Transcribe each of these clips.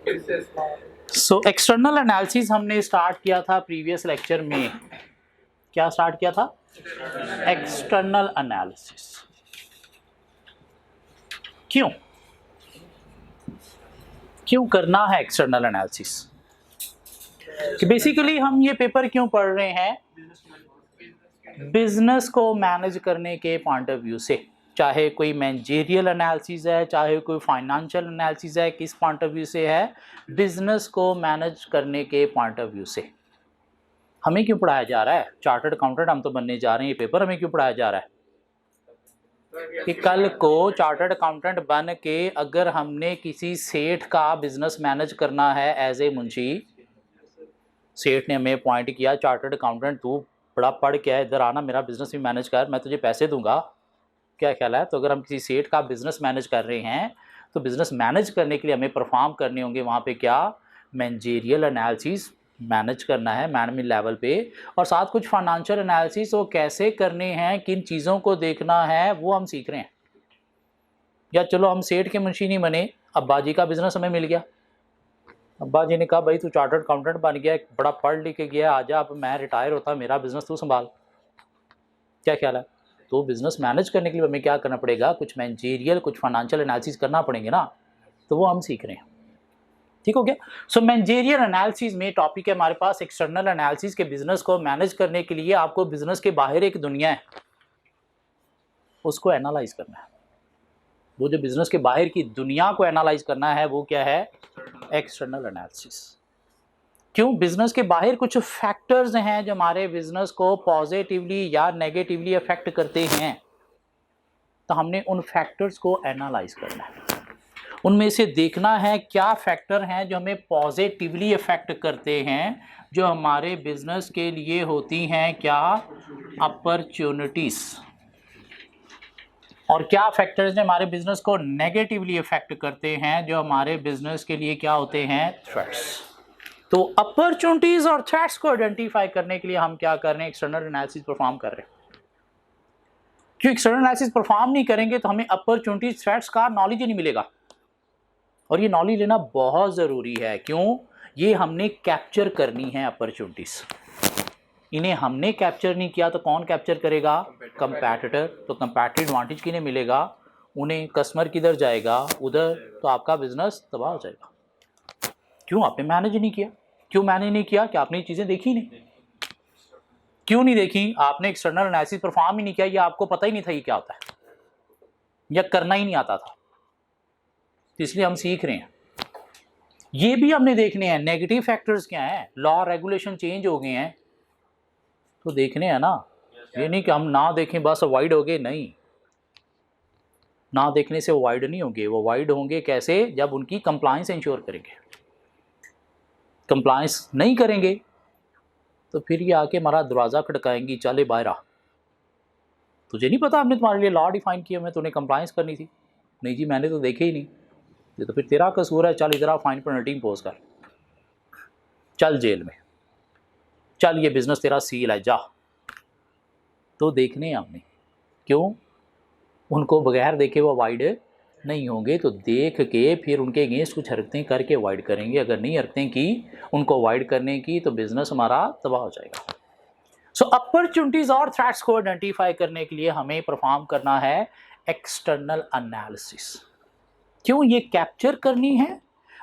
So external analysis हमने start किया था प्रीवियस लेक्चर में। क्या स्टार्ट किया था? External analysis. क्यों क्यों करना है एक्सटर्नल एनालिसिस? कि बेसिकली हम ये पेपर क्यों पढ़ रहे हैं? बिजनेस को मैनेज करने के पॉइंट ऑफ व्यू से, चाहे कोई मैनेजरियल एनालिसिस है, चाहे कोई फाइनेंशियल एनालिसिस है, किस पॉइंट ऑफ व्यू से है? बिजनेस को मैनेज करने के पॉइंट ऑफ व्यू से। हमें क्यों पढ़ाया जा रहा है? चार्टर्ड अकाउंटेंट हम तो बनने जा रहे हैं, ये पेपर हमें क्यों पढ़ाया जा रहा है? कि कल को चार्टर्ड अकाउंटेंट बन के अगर हमने किसी सेठ का बिजनेस मैनेज करना है एज ए मुंशी, सेठ ने हमें अपॉइंट किया, चार्टर्ड अकाउंटेंट तू बड़ा पढ़ के इधर आना, मेरा बिजनेस भी मैनेज कर, मैं तुझे पैसे दूंगा। क्या ख्याल है? तो अगर हम किसी सेठ का बिजनेस मैनेज कर रहे हैं तो बिजनेस मैनेज करने के लिए हमें परफॉर्म करने होंगे वहाँ पे क्या? मैनेजरियल एनालिसिस मैनेज करना है मैनेजमेंट लेवल पे, और साथ कुछ फाइनेंशियल एनालिसिस वो कैसे करने हैं, किन चीज़ों को देखना है, वो हम सीख रहे हैं। या चलो हम सेठ के मुंशी नहीं बने, अब्बा जी का बिजनेस हमें मिल गया, अब्बा जी ने कहा भाई तू चार्टर्ड अकाउंटेंट बन गया, बड़ा पढ़ लिख के गया, आजा अब मैं रिटायर होता, मेरा बिजनेस तू संभाल। क्या ख्याल है? तो बिजनेस मैनेज करने के लिए हमें क्या करना पड़ेगा? कुछ मैनेजरियल, कुछ फाइनेंशियल एनालिसिस करना पड़ेंगे ना, तो वो हम सीख रहे हैं। ठीक हो गया? सो मैनेजरियल एनालिसिस में टॉपिक है हमारे पास एक्सटर्नल एनालिसिस के बिजनेस को मैनेज करने के लिए आपको बिजनेस के बाहर एक दुनिया है, उसको एनालाइज करना है। वो जो बिजनेस के बाहर की दुनिया को एनालाइज करना है वो क्या है? External analysis. क्यों? बिजनेस के बाहर कुछ फैक्टर्स हैं जो हमारे बिजनेस को पॉजिटिवली या नेगेटिवली अफेक्ट करते हैं, तो हमने उन फैक्टर्स को एनालाइज करना है, उनमें से देखना है क्या फैक्टर हैं जो हमें पॉजिटिवली अफेक्ट करते हैं, जो हमारे बिजनेस के लिए होती हैं क्या? अपॉर्चुनिटीज। और क्या फैक्टर्स हैं हमारे बिजनेस को नेगेटिवली अफेक्ट करते हैं, जो हमारे बिजनेस के लिए क्या होते हैं? थ्रेट्स। तो अपॉर्चुनिटीज और थ्रेट्स को आइडेंटिफाई करने के लिए हम क्या कर रहे हैं? एक्सटर्नल एनालिसिस परफॉर्म कर रहे हैं। क्यों? एक्सटर्नल एनालिसिस परफॉर्म नहीं करेंगे तो हमें अपॉर्चुनिटीज, थ्रेट्स का नॉलेज ही नहीं मिलेगा, और ये नॉलेज लेना बहुत ज़रूरी है। क्यों? ये हमने कैप्चर करनी है अपॉर्चुनिटीज, इन्हें हमने कैप्चर नहीं किया तो कौन कैप्चर करेगा? कंपैटिटर। तो कंपैटिटिव एडवांटेज किन्हें मिलेगा? उन्हें। कस्टमर किधर जाएगा? उधर। तो आपका बिजनेस तबाह हो जाएगा। क्यों? आपने मैनेज नहीं किया। क्यों मैनेज नहीं किया? कि आपने ये चीज़ें देखी नहीं। क्यों नहीं देखी? आपने एक्सटर्नल एनालिसिस परफॉर्म ही नहीं किया, या आपको पता ही नहीं था ये क्या होता है, या करना ही नहीं आता था, तो इसलिए हम सीख रहे हैं। ये भी हमने देखने हैं नेगेटिव फैक्टर्स क्या हैं, लॉ रेगुलेशन चेंज हो गए हैं, तो देखने हैं ना। ये नहीं कि हम ना देखें बस अवॉइड हो गए, नहीं, ना देखने से अवॉइड नहीं होंगे, वो अवॉइड होंगे कैसे? जब उनकी कंप्लायंस इंश्योर करेंगे। कंप्लायंस नहीं करेंगे तो फिर ये आके हमारा दरवाज़ा खटकाएंगी, चले बाहर आ, तुझे नहीं पता हमने तुम्हारे लिए लॉ डिफाइन किया, मैं तूने कंप्लायंस करनी थी। नहीं जी मैंने तो देखे ही नहीं। ये तो फिर तेरा कसूर है, चल इधर आ, फाइन पेनल्टी इम्पोज कर, चल जेल में, चल ये बिजनेस तेरा सील है, जा। तो देखने हमने। क्यों? उनको बगैर देखे वो अवॉइड नहीं होंगे, तो देख के फिर उनके अगेंस्ट कुछ हरकतें करके अवॉइड करेंगे। अगर नहीं हरकतें की उनको अवॉइड करने की, तो बिजनेस हमारा तबाह हो जाएगा। सो अपॉर्चुनिटीज और थ्रेट्स को आइडेंटिफाई करने के लिए हमें परफॉर्म करना है एक्सटर्नल एनालिसिस। क्यों? ये कैप्चर करनी है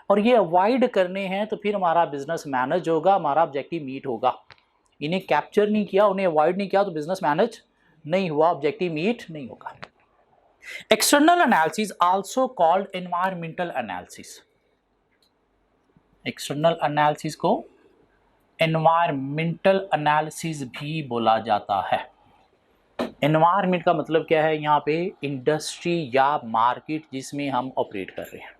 और ये अवॉइड करने हैं, तो फिर हमारा बिजनेस मैनेज होगा, हमारा ऑब्जेक्टिव मीट होगा। इन्हें कैप्चर नहीं किया, उन्हें अवॉइड नहीं किया, तो बिजनेस मैनेज नहीं हुआ, ऑब्जेक्टिव मीट नहीं होगा। External analysis also called environmental analysis. External analysis को एनवायरमेंटल एनालिसिस भी बोला जाता है। एनवायरमेंट का मतलब क्या है? यहाँ पे इंडस्ट्री या मार्केट जिसमें हम ऑपरेट कर रहे हैं।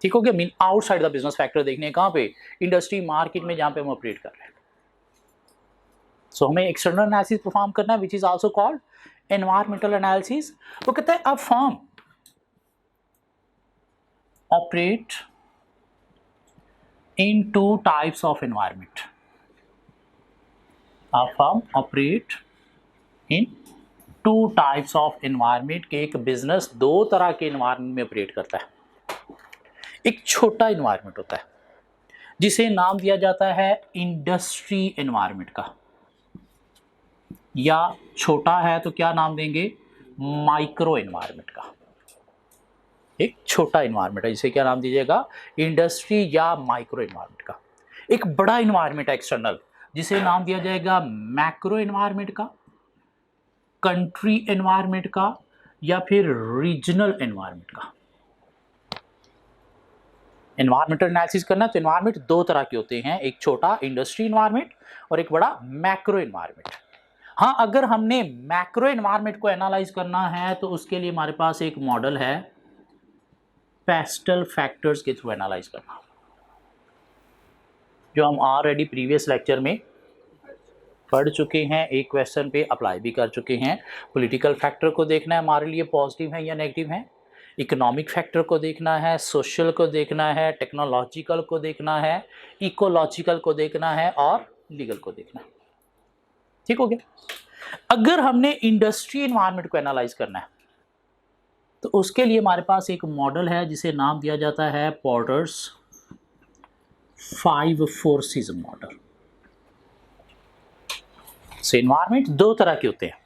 ठीक हो गया? Mean outside the business factor देखने कहाँ पे? इंडस्ट्री मार्केट में जहाँ पे हम ऑपरेट कर रहे हैं। सो हमें एक्सटर्नल एनालिसिस परफॉर्म करना है, which is also called environmental analysis. वो कहता है a firm operate in two types of environment. A firm operate in two types of environment के एक बिजनेस दो तरह के environment में ऑपरेट करता है। एक छोटा इन्वायरमेंट होता है जिसे नाम दिया जाता है इंडस्ट्री एनवायरमेंट का, या छोटा है तो क्या नाम देंगे, माइक्रो एनवायरमेंट का। एक छोटा इन्वायरमेंट है जिसे क्या नाम दीजिएगा, इंडस्ट्री या माइक्रो इन्वायरमेंट का। एक बड़ा इन्वायरमेंट है एक्सटर्नल, जिसे नाम दिया जाएगा मैक्रो इन्वायरमेंट का, कंट्री एनवायरमेंट का, या फिर रीजनल एनवायरमेंट का। एनवायरमेंटल एनालिसिस करना तो एनवायरमेंट दो तरह के होते हैं, एक छोटा इंडस्ट्री एनवायरमेंट और एक बड़ा मैक्रो एनवायरमेंट। हाँ, अगर हमने मैक्रो एनवायरमेंट को एनालाइज करना है तो उसके लिए हमारे पास एक मॉडल है, पेस्टल फैक्टर्स के थ्रू एनालाइज करना, जो हम ऑलरेडी प्रीवियस लेक्चर में पढ़ चुके हैं, एक क्वेश्चन पे अप्लाई भी कर चुके हैं। पॉलिटिकल फैक्टर को देखना है हमारे लिए पॉजिटिव है या नेगेटिव है, इकोनॉमिक फैक्टर को देखना है, सोशल को देखना है, टेक्नोलॉजिकल को देखना है, इकोलॉजिकल को देखना है और लीगल को देखना है। ठीक हो गया। अगर हमने इंडस्ट्री एनवायरनमेंट को एनालाइज करना है तो उसके लिए हमारे पास एक मॉडल है जिसे नाम दिया जाता है पोर्टर्स 5 फोर्सेस मॉडल। से एनवायरनमेंट दो तरह के होते हैं।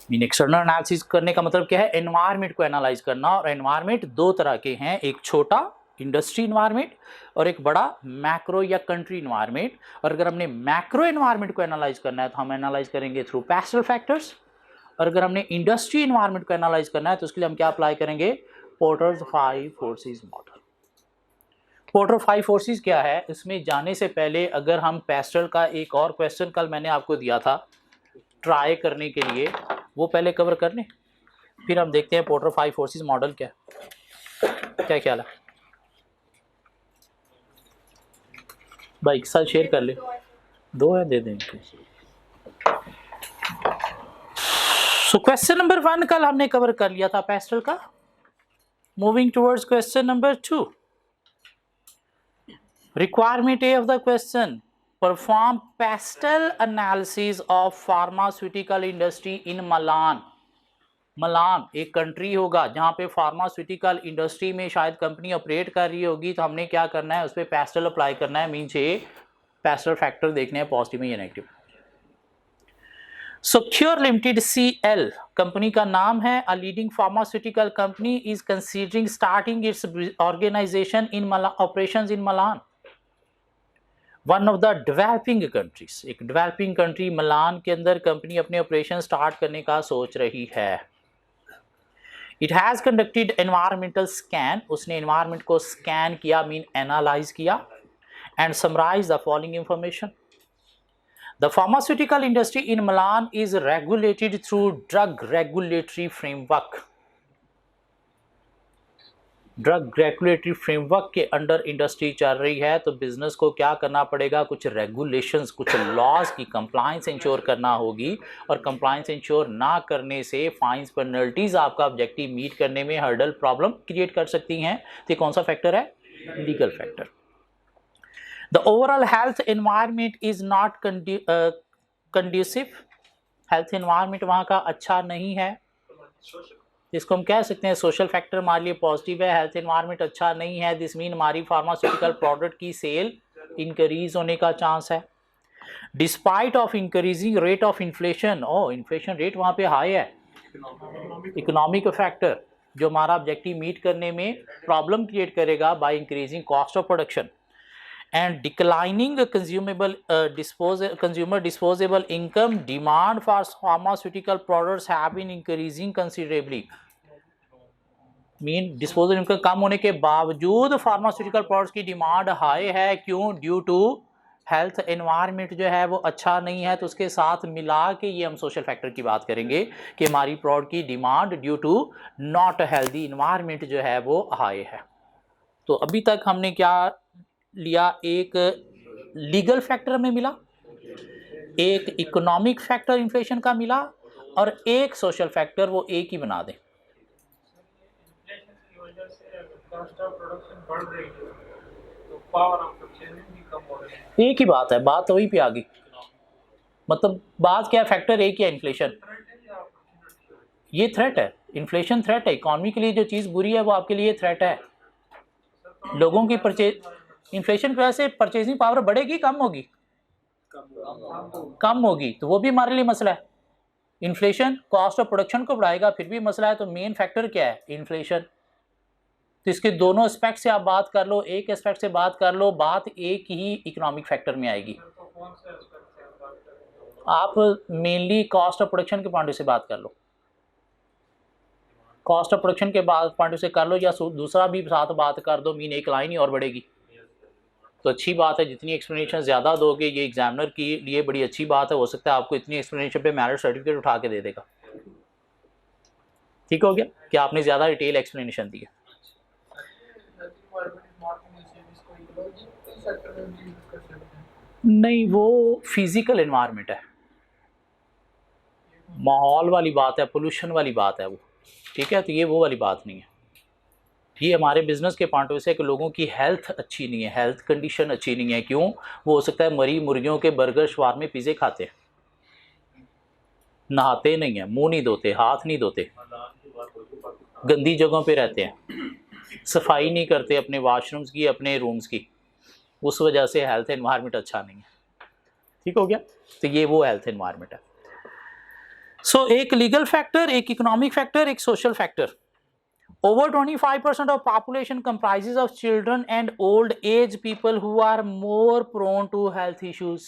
मीन एक्सटर्नल एनालिसिस करने का मतलब क्या है, एनवायरनमेंट को एनालाइज करना, और एनवायरनमेंट दो तरह के हैं, एक छोटा इंडस्ट्री एनवायरनमेंट और एक बड़ा मैक्रो या कंट्री एनवायरनमेंट। और अगर हमने मैक्रो एनवायरनमेंट को एनालाइज करना है तो हम एनालाइज करेंगे थ्रू पेस्टल फैक्टर्स, और अगर हमने इंडस्ट्री एनवायरनमेंट को एनालाइज करना है तो उसके लिए हम क्या अप्लाई करेंगे, porters 5 forces model. Porter 5 forces क्या है, इसमें जाने से पहले अगर हम पेस्टल का एक और क्वेश्चन कल मैंने आपको दिया था ट्राई करने के लिए, वो पहले कवर कर लें, फिर हम देखते हैं पोर्टर 5 फोर्सेस मॉडल क्या ख्याल है भाई, एक साथ शेयर कर ले, दो है दे दें। सो क्वेश्चन नंबर 1 कल हमने कवर कर लिया था पेस्टल का। Moving towards question number 2, requirement A of the question, perform pestle analysis of pharmaceutical industry in Milan। Malan एक कंट्री होगा जहां पे फार्मास्यूटिकल इंडस्ट्री में शायद कंपनी ऑपरेट कर रही होगी, तो हमने क्या करना है, उस पर पेस्टल अप्लाई करना है। मीन्स ये पेस्टल फैक्टर देखने हैं पॉजिटिव या negative. Secure Limited CL company का नाम है, a leading pharmaceutical company is considering starting its organisation in operations in Milan. One of the developing countries, एक डेवलपिंग कंट्री मिलान के अंदर कंपनी अपने ऑपरेशन स्टार्ट करने का सोच रही है। It has conducted environmental scan, उसने एनवायरमेंट को स्कैन किया, मीन एनालाइज किया, and summarise the following information. The pharmaceutical industry in Milan is regulated through drug regulatory framework. Drug regulatory framework के अंडर इंडस्ट्री चल रही है, तो बिजनेस को क्या करना पड़ेगा, कुछ रेगुलेशंस, कुछ लॉज की कंप्लायंस इंश्योर करना होगी, और कंप्लायंस इंश्योर ना करने से फाइन्स पेनल्टीज आपका ऑब्जेक्टिव मीट करने में हर्डल प्रॉब्लम क्रिएट कर सकती हैं। तो कौन सा फैक्टर है, legal factor. The overall health environment is not conducive, health environment वहाँ का अच्छा नहीं है, इसको हम कह सकते हैं सोशल फैक्टर हमारे लिए पॉजिटिव है। हेल्थ एनवायरनमेंट अच्छा नहीं है, दिस मीन हमारी फार्मास्यूटिकल प्रोडक्ट की सेल इंक्रीज होने का चांस है। Despite of increasing rate of inflation, inflation rate वहाँ पे हाई है। इकोनॉमिक फैक्टर जो हमारा ऑब्जेक्टिव मीट करने में प्रॉब्लम क्रिएट करेगा by increasing cost of production, and declining consumer disposable income, demand for pharmaceutical products have been increasing considerably। Mean disposal income कम होने के बावजूद फार्मास्यूटिकल प्रोडक्ट्स की डिमांड हाई है, क्यों, ड्यू टू हेल्थ एनवायरनमेंट जो है वो अच्छा नहीं है। तो उसके साथ मिला के ये हम सोशल फैक्टर की बात करेंगे कि हमारी प्रोडक्ट की demand due to not healthy environment जो है वो हाई है। तो अभी तक हमने क्या लिया, एक लीगल फैक्टर में मिला, एक इकोनॉमिक फैक्टर इन्फ्लेशन का मिला, और एक सोशल फैक्टर, वो एक ही बना दें। एक ही बात है, बात वही पे आ गई, मतलब बात क्या, फैक्टर एक ही है, इन्फ्लेशन। ये थ्रेट है, इन्फ्लेशन थ्रेट है, इकोनॉमी के लिए जो चीज़ बुरी है वो आपके लिए थ्रेट है। लोगों की इन्फ्लेशन की वजह से परचेजिंग पावर बढ़ेगी कम होगी? कम होगी, तो वो भी हमारे लिए मसला है। इन्फ्लेशन कॉस्ट ऑफ प्रोडक्शन को बढ़ाएगा, फिर भी मसला है। तो मेन फैक्टर क्या है? इन्फ्लेशन। तो इसके दोनों एस्पेक्ट से आप बात कर लो, एक एस्पेक्ट से बात कर लो, बात एक ही इकोनॉमिक फैक्टर में आएगी। आप मेनली कॉस्ट ऑफ प्रोडक्शन के पॉइंट से बात कर लो, कॉस्ट ऑफ प्रोडक्शन के बाद पॉइंट से कर लो, या दूसरा भी साथ बात कर दो, मीन एक लाइन ही और बढ़ेगी। तो अच्छी बात है, जितनी एक्सप्लेनेशन ज़्यादा दोगे ये एग्जामिनर के लिए बड़ी अच्छी बात है। हो सकता है आपको इतनी एक्सप्लेनेशन पे मेरिट सर्टिफिकेट उठा के दे देगा। ठीक हो गया कि आपने ज़्यादा डिटेल एक्सप्लेनेशन दी है। नहीं, वो फिजिकल एनवायरनमेंट है, माहौल वाली बात है, पोल्यूशन वाली बात है वो। ठीक है, तो ये वो वाली बात नहीं है। ये हमारे बिजनेस के पॉइंट ऑफ व्यू से कि लोगों की हेल्थ अच्छी नहीं है, हेल्थ कंडीशन अच्छी नहीं है। क्यों? वो हो सकता है मरी मुर्गियों के बर्गर शवारमे पिज़्ज़े खाते हैं, नहाते नहीं है, मुंह नहीं धोते, हाथ नहीं धोते, गंदी जगहों पे रहते हैं, सफाई नहीं करते अपने वाशरूम्स की, अपने रूम्स की। उस वजह से हेल्थ एनवायरनमेंट अच्छा नहीं है। ठीक हो गया? तो ये वो हेल्थ एनवायरनमेंट है। सो एक लीगल फैक्टर, एक इकोनॉमिक फैक्टर, एक social factor. Over 25% of population comprises of children and old age people who are more prone to health issues.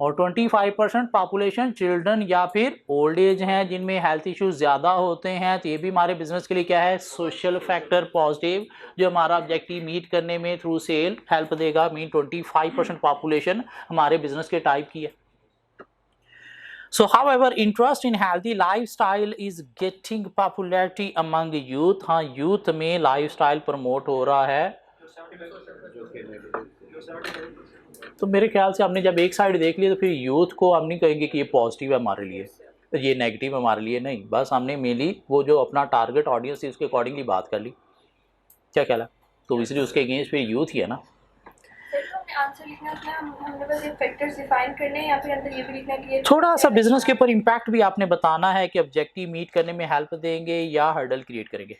और 25% पॉपुलेशन चिल्ड्रन या फिर ओल्ड एज हैं जिनमें हेल्थ इश्यूज ज़्यादा होते हैं। तो ये भी हमारे बिजनेस के लिए क्या है? सोशल फैक्टर पॉजिटिव, जो हमारा ऑब्जेक्टिव मीट करने में थ्रू सेल हेल्प देगा। मीन 25% पॉपुलेशन हमारे बिजनेस के टाइप की है। So, however, interest in healthy lifestyle is getting popularity among youth. हाँ, यूथ में लाइफस्टाइल प्रमोट हो रहा है। तो मेरे ख्याल से हमने जब एक साइड देख लिया तो फिर यूथ को हम नहीं कहेंगे कि ये पॉजिटिव है हमारे लिए, ये नेगेटिव है हमारे लिए। नहीं, बस हमने मेनली वो जो अपना टारगेट ऑडियंस थी उसके अकॉर्डिंगली बात कर ली। क्या ख्याल है? तो इसलिए उसके अगेंस्ट फिर यूथ ही है ना। आंसर लिखना है, हमने बस ये फैक्टर्स डिफाइन करने हैं या फिर अंदर ये भी लिखना है कि ये थोड़ा सा बिजनेस के ऊपर इम्पैक्ट भी आपने बताना है कि ऑब्जेक्टिव मीट करने में हेल्प देंगे या हर्डल क्रिएट करेंगे,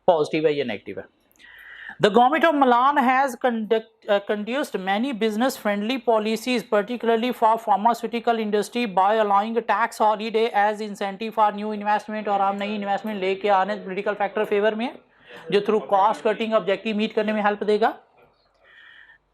पॉजिटिव है या नेगेटिव है। The government of Milan has conducted many business-friendly policies, particularly for pharmaceutical industry, by allowing a tax holiday as incentive for new investment। और हम नई इन्वेस्टमेंट लेके आने पॉलिटिकल फैक्टर फेवर में, जो through cost cutting objective meet करने में help देगा।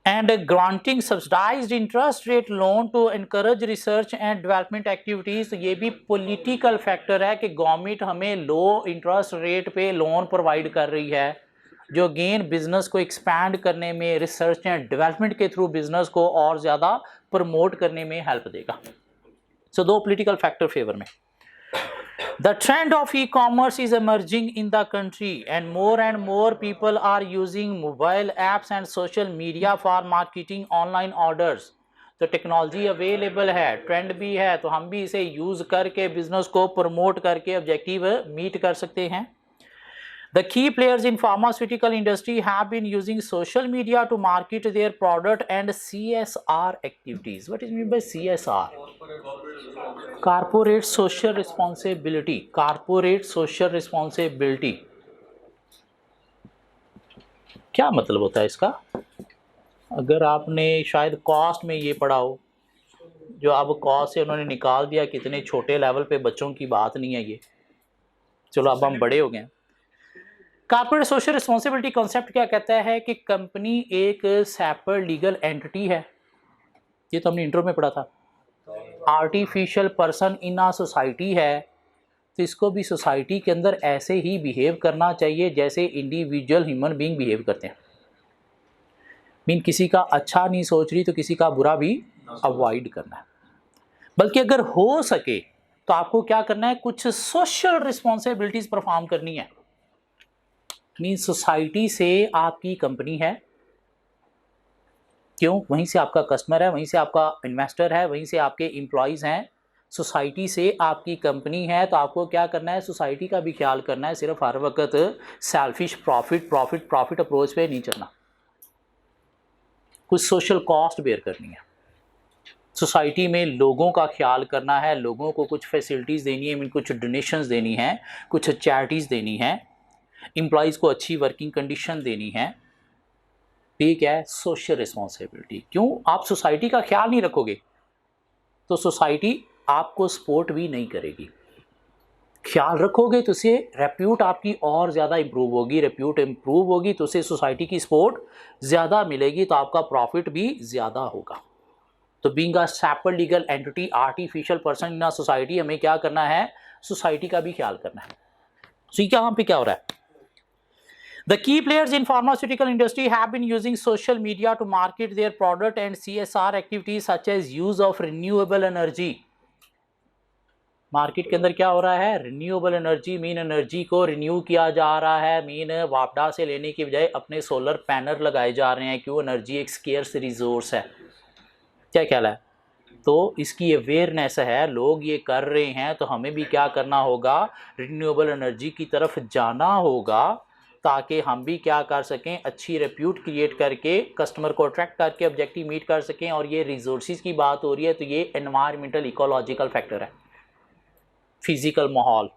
And granting subsidized interest rate loan to encourage research and development activities। ये भी पॉलिटिकल फैक्टर है कि गवर्नमेंट हमें लो इंटरेस्ट रेट पे लोन प्रोवाइड कर रही है, जो अगेन बिजनेस को एक्सपैंड करने में, रिसर्च एंड डेवलपमेंट के थ्रू बिजनेस को और ज़्यादा प्रमोट करने में हेल्प देगा। सो दो पॉलिटिकल फैक्टर फेवर में। The trend of e-commerce is emerging in the country and more people are using mobile apps and social media for marketing online orders। तो टेक्नोलॉजी अवेलेबल है, ट्रेंड भी है, तो हम भी इसे यूज़ करके बिजनेस को प्रमोट करके ऑब्जेक्टिव मीट कर सकते हैं। The key players in pharmaceutical industry have been using social media to market their product and CSR activities। What is meant by CSR? Corporate social responsibility। Corporate social responsibility क्या मतलब होता है इसका? अगर आपने शायद कॉस्ट में ये पढ़ा हो, जो अब कॉस्ट से उन्होंने निकाल दिया, कितने छोटे लेवल पे बच्चों की बात नहीं है ये। चलो अब हम बड़े हो गए। कॉर्पोरेट सोशल रिस्पॉन्सिबिलिटी कॉन्सेप्ट क्या कहता है कि कंपनी एक सेपरेट लीगल एंटिटी है, ये तो हमने इंट्रो में पढ़ा था। Artificial person in a society है, तो इसको भी सोसाइटी के अंदर ऐसे ही बिहेव करना चाहिए जैसे इंडिविजुअल ह्यूमन बीइंग बिहेव करते हैं। मीन किसी का अच्छा नहीं सोच रही तो किसी का बुरा भी अवॉइड करना है। बल्कि अगर हो सके तो आपको क्या करना है, कुछ सोशल रिस्पॉन्सिबिलिटीज परफॉर्म करनी है। मीन सोसाइटी से आपकी कंपनी है, क्यों? वहीं से आपका कस्टमर है, वहीं से आपका इन्वेस्टर है, वहीं से आपके एम्प्लॉयज़ हैं। सोसाइटी से आपकी कंपनी है, तो आपको क्या करना है, सोसाइटी का भी ख्याल करना है। सिर्फ हर वक्त सेल्फिश प्रॉफिट अप्रोच पे नहीं चलना, कुछ सोशल कॉस्ट बेयर करनी है। सोसाइटी में लोगों का ख्याल करना है, लोगों को कुछ फैसिलिटीज़ देनी है, कुछ डोनेशंस देनी है, कुछ चैरिटीज़ देनी है। एम्प्लॉयज़ को अच्छी वर्किंग कंडीशन देनी है, ठीक है, सोशल रिस्पॉन्सिबिलिटी। क्यों? आप सोसाइटी का ख्याल नहीं रखोगे तो सोसाइटी आपको सपोर्ट भी नहीं करेगी। ख्याल रखोगे तो उससे रेप्यूट आपकी और ज़्यादा इम्प्रूव होगी, रेप्यूट इम्प्रूव होगी तो उससे सोसाइटी की सपोर्ट ज़्यादा मिलेगी, तो आपका प्रॉफिट भी ज़्यादा होगा। तो being a separate legal entity, artificial person in a society, हमें क्या करना है? सोसाइटी का भी ख्याल करना है। तो यहाँ पे क्या हो रहा है? The key players in pharmaceutical industry have been using social media to market their product and CSR activities such as use of renewable energy. Market के अंदर क्या हो रहा है? रिन्यूएबल एनर्जी, मीन एनर्जी को रिन्यू किया जा रहा है, मीन वापडा से लेने की बजाय अपने सोलर पैनल लगाए जा रहे हैं। क्यों? एनर्जी एक स्केर्स रिसोर्स है। क्या ख्याल है? तो इसकी अवेयरनेस है, लोग ये कर रहे हैं, तो हमें भी क्या करना होगा? रिन्यूएबल एनर्जी की तरफ जाना होगा, ताकि हम भी क्या कर सकें? अच्छी रेप्यूट क्रिएट करके कस्टमर को अट्रैक्ट करके ऑब्जेक्टिव मीट कर सकें। और ये रिसोर्सेज की बात हो रही है तो ये एनवायरमेंटल इकोलॉजिकल फैक्टर है, फिजिकल माहौल,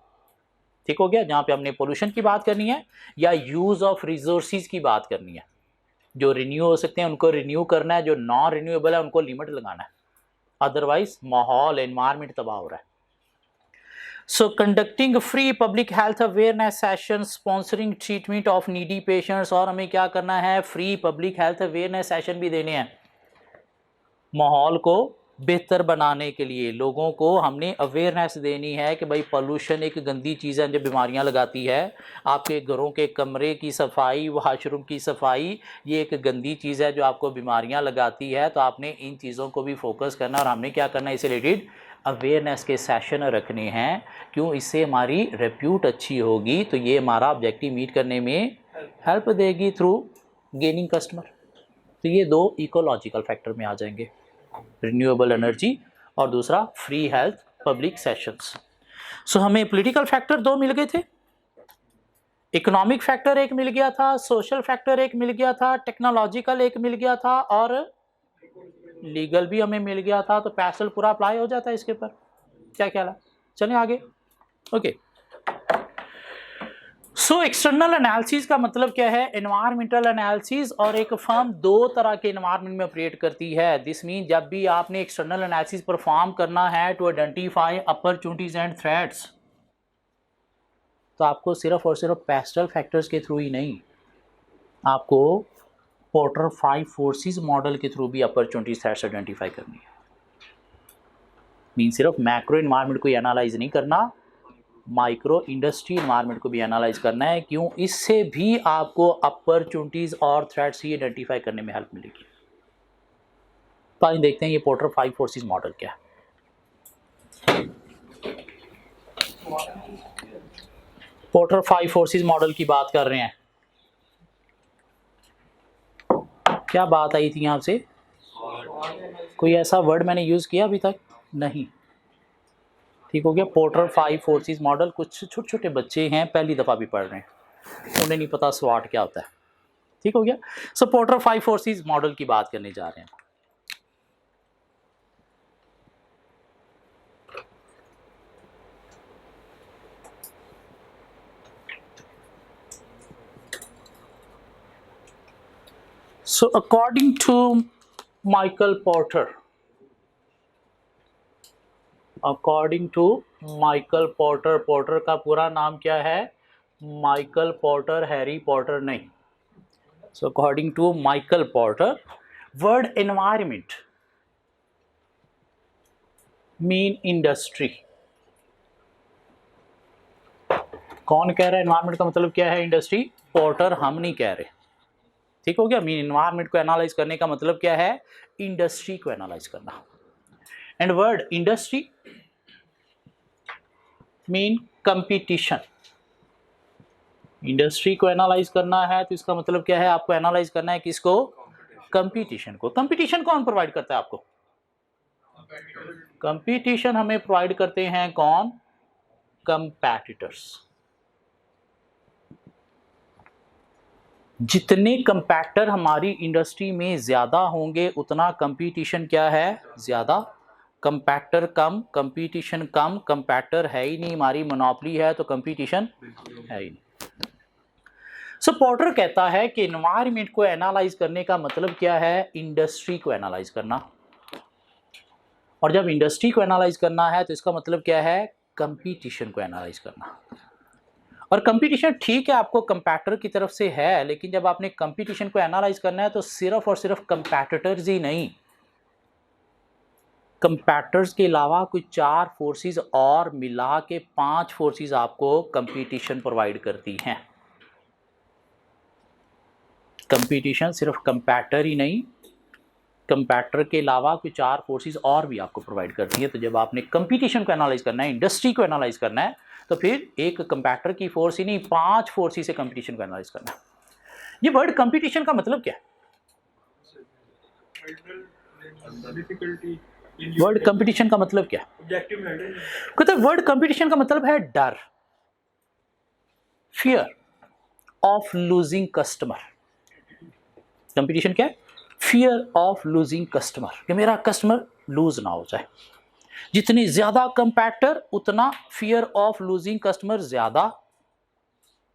ठीक हो गया। जहाँ पे हमने पोल्यूशन की बात करनी है या यूज़ ऑफ रिसोर्सेज की बात करनी है, जो रिन्यू हो सकते हैं उनको रिन्यू करना है, जो नॉन रिन्यूएबल है उनको लिमिट लगाना है, अदरवाइज माहौल एनवायरमेंट तबाह हो रहा है। So conducting free public health awareness session, sponsoring treatment of needy patients, और हमें क्या करना है? Free public health awareness session भी देने हैं। माहौल को बेहतर बनाने के लिए लोगों को हमने अवेयरनेस देनी है कि भाई पोल्यूशन एक गंदी चीज़ है जो बीमारियां लगाती है। आपके घरों के कमरे की सफाई, वॉशरूम की सफाई, ये एक गंदी चीज़ है जो आपको बीमारियां लगाती है। तो आपने इन चीज़ों को भी फोकस करना, और हमने क्या करना है? इससे रिलेटेड अवेयरनेस के सेशन रखने हैं। क्यों? इससे हमारी रेप्यूट अच्छी होगी, तो ये हमारा ऑब्जेक्टिव मीट करने में हेल्प देगी थ्रू गेनिंग कस्टमर। तो ये दो इकोलॉजिकल फैक्टर में आ जाएंगे, रिन्यूएबल एनर्जी और दूसरा फ्री हेल्थ पब्लिक सेशंस। सो हमें पॉलिटिकल फैक्टर दो मिल गए थे, इकोनॉमिक फैक्टर एक मिल गया था, सोशल फैक्टर एक मिल गया था, टेक्नोलॉजिकल एक मिल गया था, और लीगल भी हमें मिल गया था। तो पैसल पूरा अप्लाई हो जाता है इसके ऊपर। क्या ख्याल है? चलें आगे। ओके, सो एक्सटर्नल एनालिसिस का मतलब क्या है? Environmental analysis. और एक फर्म दो तरह के एनवायरमेंट में ऑपरेट करती है। दिस मीन जब भी आपने एक्सटर्नल एनालिसिस परफॉर्म करना है to identify opportunities and threats, तो आपको सिर्फ और सिर्फ पेस्टल फैक्टर्स के थ्रू ही नहीं, आपको पोर्टर 5 फोर्सेस मॉडल के थ्रू भी अपॉर्चुनिटीज थ्रेट्स आइडेंटिफाई करनी है। मीन सिर्फ मैक्रो एनवायरमेंट को एनालाइज नहीं करना, माइक्रो इंडस्ट्री एनवायरमेंट को भी एनालाइज करना है। क्यों? इससे भी आपको अपॉर्चुनिटीज और थ्रेट्स ही आइडेंटिफाई करने में हेल्प मिलेगी। तो आइए देखते हैं ये पोर्टर 5 फोर्सेस मॉडल क्या है। पोर्टर 5 फोर्सेस मॉडल की बात कर रहे हैं। क्या बात आई थी यहाँ से? कोई ऐसा वर्ड मैंने यूज किया अभी तक? नहीं, ठीक हो गया। पोर्टर 5 फोर्सेस मॉडल, कुछ छोटे छोटे बच्चे हैं पहली दफ़ा भी पढ़ रहे हैं, उन्हें नहीं पता स्वाट क्या होता है, ठीक हो गया। सो पोर्टर 5 फोर्सेस मॉडल की बात करने जा रहे हैं। So according to Michael Porter, according to Michael Porter, Porter का पूरा नाम क्या है? माइकल पोर्टर, हैरी पॉटर नहीं। So according to Michael Porter, word environment mean industry. कौन कह रहा है एनवायरमेंट का मतलब क्या है? इंडस्ट्री। पोर्टर हम नहीं कह रहे, ठीक हो गया। मीन एनवायरमेंट को एनालाइज करने का मतलब क्या है? इंडस्ट्री को एनालाइज करना। And word industry mean competition. Industry को एनालाइज करना है तो इसका मतलब क्या है? आपको एनालाइज करना है किसको? कंपटीशन को। कंपटीशन कौन प्रोवाइड करता है आपको? कंपटीशन हमें प्रोवाइड करते हैं कौन? कंपैटिटर्स। जितने कंपैक्टर हमारी इंडस्ट्री में ज्यादा होंगे उतना कंपटीशन क्या है? ज्यादा। कंपैक्टर कम, कंपटीशन कम, कंपैक्टर है ही नहीं, हमारी मोनोपोली है तो कंपटीशन है ही नहीं। सो पोर्टर कहता है कि एनवायरनमेंट को एनालाइज करने का मतलब क्या है, इंडस्ट्री को एनालाइज करना। और जब इंडस्ट्री को एनालाइज करना है तो इसका मतलब क्या है, कंपटीशन को एनालाइज करना। और कंपटीशन ठीक है आपको कंपैटर की तरफ से है, लेकिन जब आपने कंपटीशन को एनालाइज करना है तो सिर्फ और सिर्फ कंपैटिटर्स ही नहीं, कंपैटिटर्स के अलावा कुछ 4 फोर्सेस और मिला के 5 फोर्सेस आपको कंपटीशन प्रोवाइड करती हैं। कंपटीशन सिर्फ कंपैटर ही नहीं, कंपैटर के अलावा कुछ 4 फोर्सेस और भी आपको प्रोवाइड करती है। तो जब आपने कंपटीशन को एनालाइज करना है, इंडस्ट्री को एनालाइज करना है, तो फिर एक कंपैटर की फोर्स ही नहीं 5 फोर्सेस से कंपटीशन को एनालाइज करना है। ये वर्ड कंपटीशन का मतलब क्या है? वर्ड कंपटीशन का मतलब क्या है? कहते हैं वर्ड कंपटीशन का मतलब है डर, fear of losing customer. Competition क्या है? फियर ऑफ लूजिंग कस्टमर, कि मेरा कस्टमर लूज ना हो जाए। जितनी ज्यादा कंपैटर उतना फियर ऑफ लूजिंग कस्टमर ज्यादा,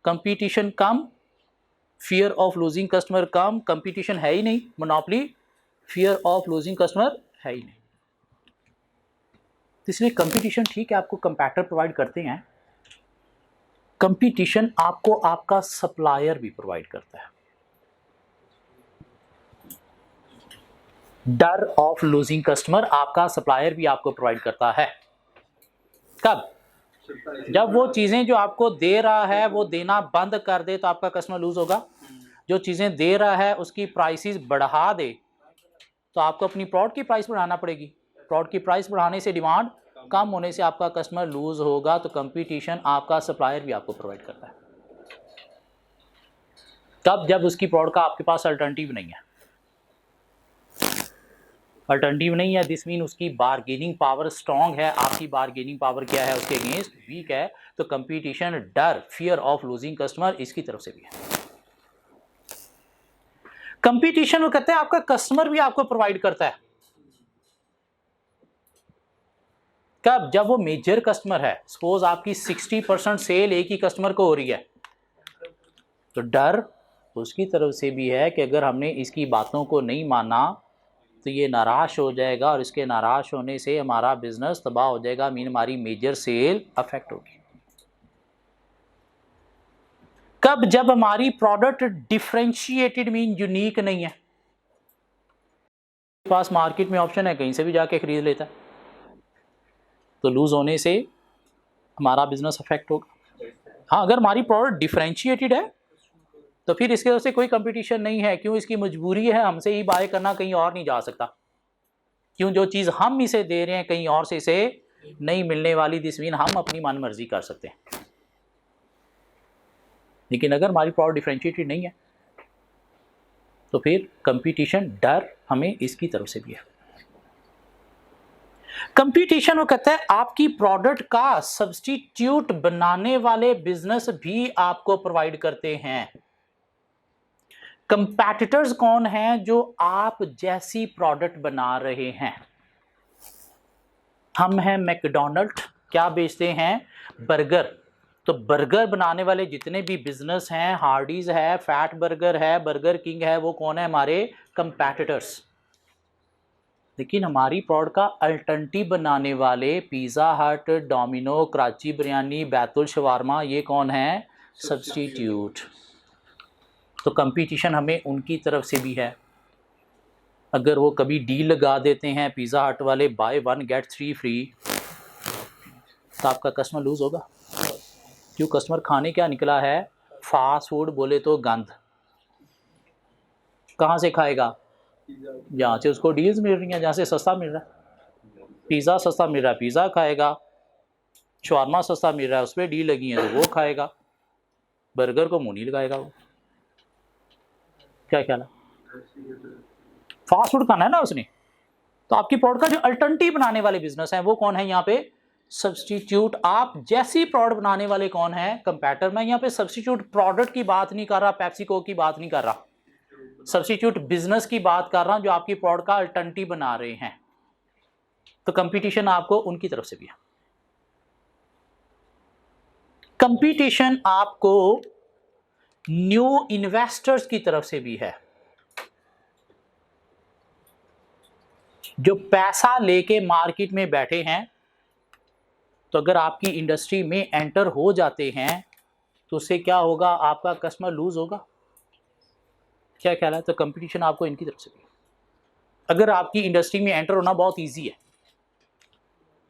competition come, fear of losing customer come. Competition है ही नहीं, monopoly, fear of losing customer है ही नहीं। इसलिए कंपटीशन ठीक है आपको कंपैटर प्रोवाइड करते हैं, कंपटीशन आपको आपका सप्लायर भी प्रोवाइड करता है। डर ऑफ लूजिंग कस्टमर आपका सप्लायर भी आपको प्रोवाइड करता है। कब? जब वो चीजें जो आपको दे रहा है वो देना बंद कर दे तो आपका कस्टमर लूज होगा। जो चीजें दे रहा है उसकी प्राइसेस बढ़ा दे तो आपको अपनी प्रोडक्ट की प्राइस बढ़ाना पड़ेगी। प्रोडक्ट की प्राइस बढ़ाने से डिमांड कम होने से आपका कस्टमर लूज होगा। तो कंपटीशन आपका सप्लायर भी आपको प्रोवाइड करता है। तब जब उसकी प्रोडक्ट का आपके पास अल्टरनेटिव नहीं है, अल्टरनेटिव नहीं है, दिस मीन उसकी बार्गेनिंग पावर स्ट्रांग है, आपकी बार्गेनिंग पावर क्या है, उसके अगेंस्ट वीक है। तो कंपटीशन डर, फियर ऑफ लूजिंग कस्टमर इसकी तरफ से भी है। कंपटीशन वो कहते हैं आपका कस्टमर भी आपको प्रोवाइड करता है। कब? जब वो मेजर कस्टमर है। सपोज आपकी 60% सेल एक ही कस्टमर को हो रही है, तो डर उसकी तरफ से भी है कि अगर हमने इसकी बातों को नहीं माना तो ये नाराज हो जाएगा और इसके नाराज होने से हमारा बिजनेस तबाह हो जाएगा, मीन हमारी मेजर सेल अफेक्ट होगी। कब? जब हमारी प्रोडक्ट डिफरेंशिएटेड मीन यूनिक नहीं है। पास मार्केट में ऑप्शन है, कहीं से भी जाके खरीद लेता है, तो लूज होने से हमारा बिजनेस अफेक्ट होगा। हाँ, अगर हमारी प्रोडक्ट डिफरेंशिएटेड है तो फिर इसके वजह से कोई कंपटीशन नहीं है। क्यों? इसकी मजबूरी है, हमसे ही बाय करना, कहीं और नहीं जा सकता। क्यों? जो चीज़ हम इसे दे रहे हैं कहीं और से इसे नहीं मिलने वाली, दिस मीन हम अपनी मन मर्जी कर सकते हैं। लेकिन अगर हमारी प्रोडक्ट डिफरेंशिएटेड नहीं है तो फिर कंपटीशन डर हमें इसकी तरफ से भी है। कंपटीशन वो कहता है आपकी प्रोडक्ट का सब्स्टिट्यूट बनाने वाले बिजनेस भी आपको प्रोवाइड करते हैं। कंपैटिटर्स कौन हैं? जो आप जैसी प्रोडक्ट बना रहे हैं। हम हैं मैकडॉनल्ड, क्या बेचते हैं? बर्गर। तो बर्गर बनाने वाले जितने भी बिजनेस हैं, हार्डीज है, फैट बर्गर है, बर्गर किंग है, वो कौन है? हमारे कंपैटिटर्स। लेकिन हमारी प्रोडक्ट का अल्टरनेटिव बनाने वाले पिज़्ज़ा हट, डोमिनो, कराची बिरयानी, बैतुल शवारमा, ये कौन है? सब्स्टिट्यूट। तो कंपटीशन हमें उनकी तरफ से भी है। अगर वो कभी डील लगा देते हैं पिज़्ज़ा हट वाले, बाय 1 गेट 3 फ्री, तो आपका कस्टमर लूज होगा। क्यों? कस्टमर खाने क्या निकला है? फास्ट फूड बोले तो गंद। कहाँ से खाएगा? जहाँ से उसको डील्स मिल रही हैं, जहाँ से सस्ता मिल रहा है। पिज़्ज़ा सस्ता मिल रहा है, पिज़्ज़ा खाएगा। शवारमा सस्ता मिल रहा है, उस पर डील लगी है तो वो खाएगा। बर्गर को मुंह नहीं लगाएगा वो। क्या ख्याल है? फास्ट फूड खाना है ना उसने। तो आपकी प्रोडक्ट का जो अल्टरनेटिव बनाने वाले बिजनेस हैं वो कौन है यहाँ पे? सब्स्टिट्यूट। आप जैसी प्रोडक्ट बनाने वाले कौन है? कंपैटर। मैं यहाँ पे सब्स्टिट्यूट प्रोडक्ट की बात नहीं कर रहा, पेप्सिको की बात नहीं कर रहा, सब्स्टिट्यूट बिजनेस की बात कर रहा हूं, जो आपकी प्रोडक्ट का अल्टरनेटिव बना रहे हैं। तो कंपटीशन आपको उनकी तरफ से भी है। कंपटीशन आपको न्यू इन्वेस्टर्स की तरफ से भी है, जो पैसा लेके मार्केट में बैठे हैं। तो अगर आपकी इंडस्ट्री में एंटर हो जाते हैं तो उससे क्या होगा, आपका कस्टमर लूज होगा। क्या ख्याल है? तो कंपटीशन आपको इनकी तरफ से भी, अगर आपकी इंडस्ट्री में एंटर होना बहुत इजी है।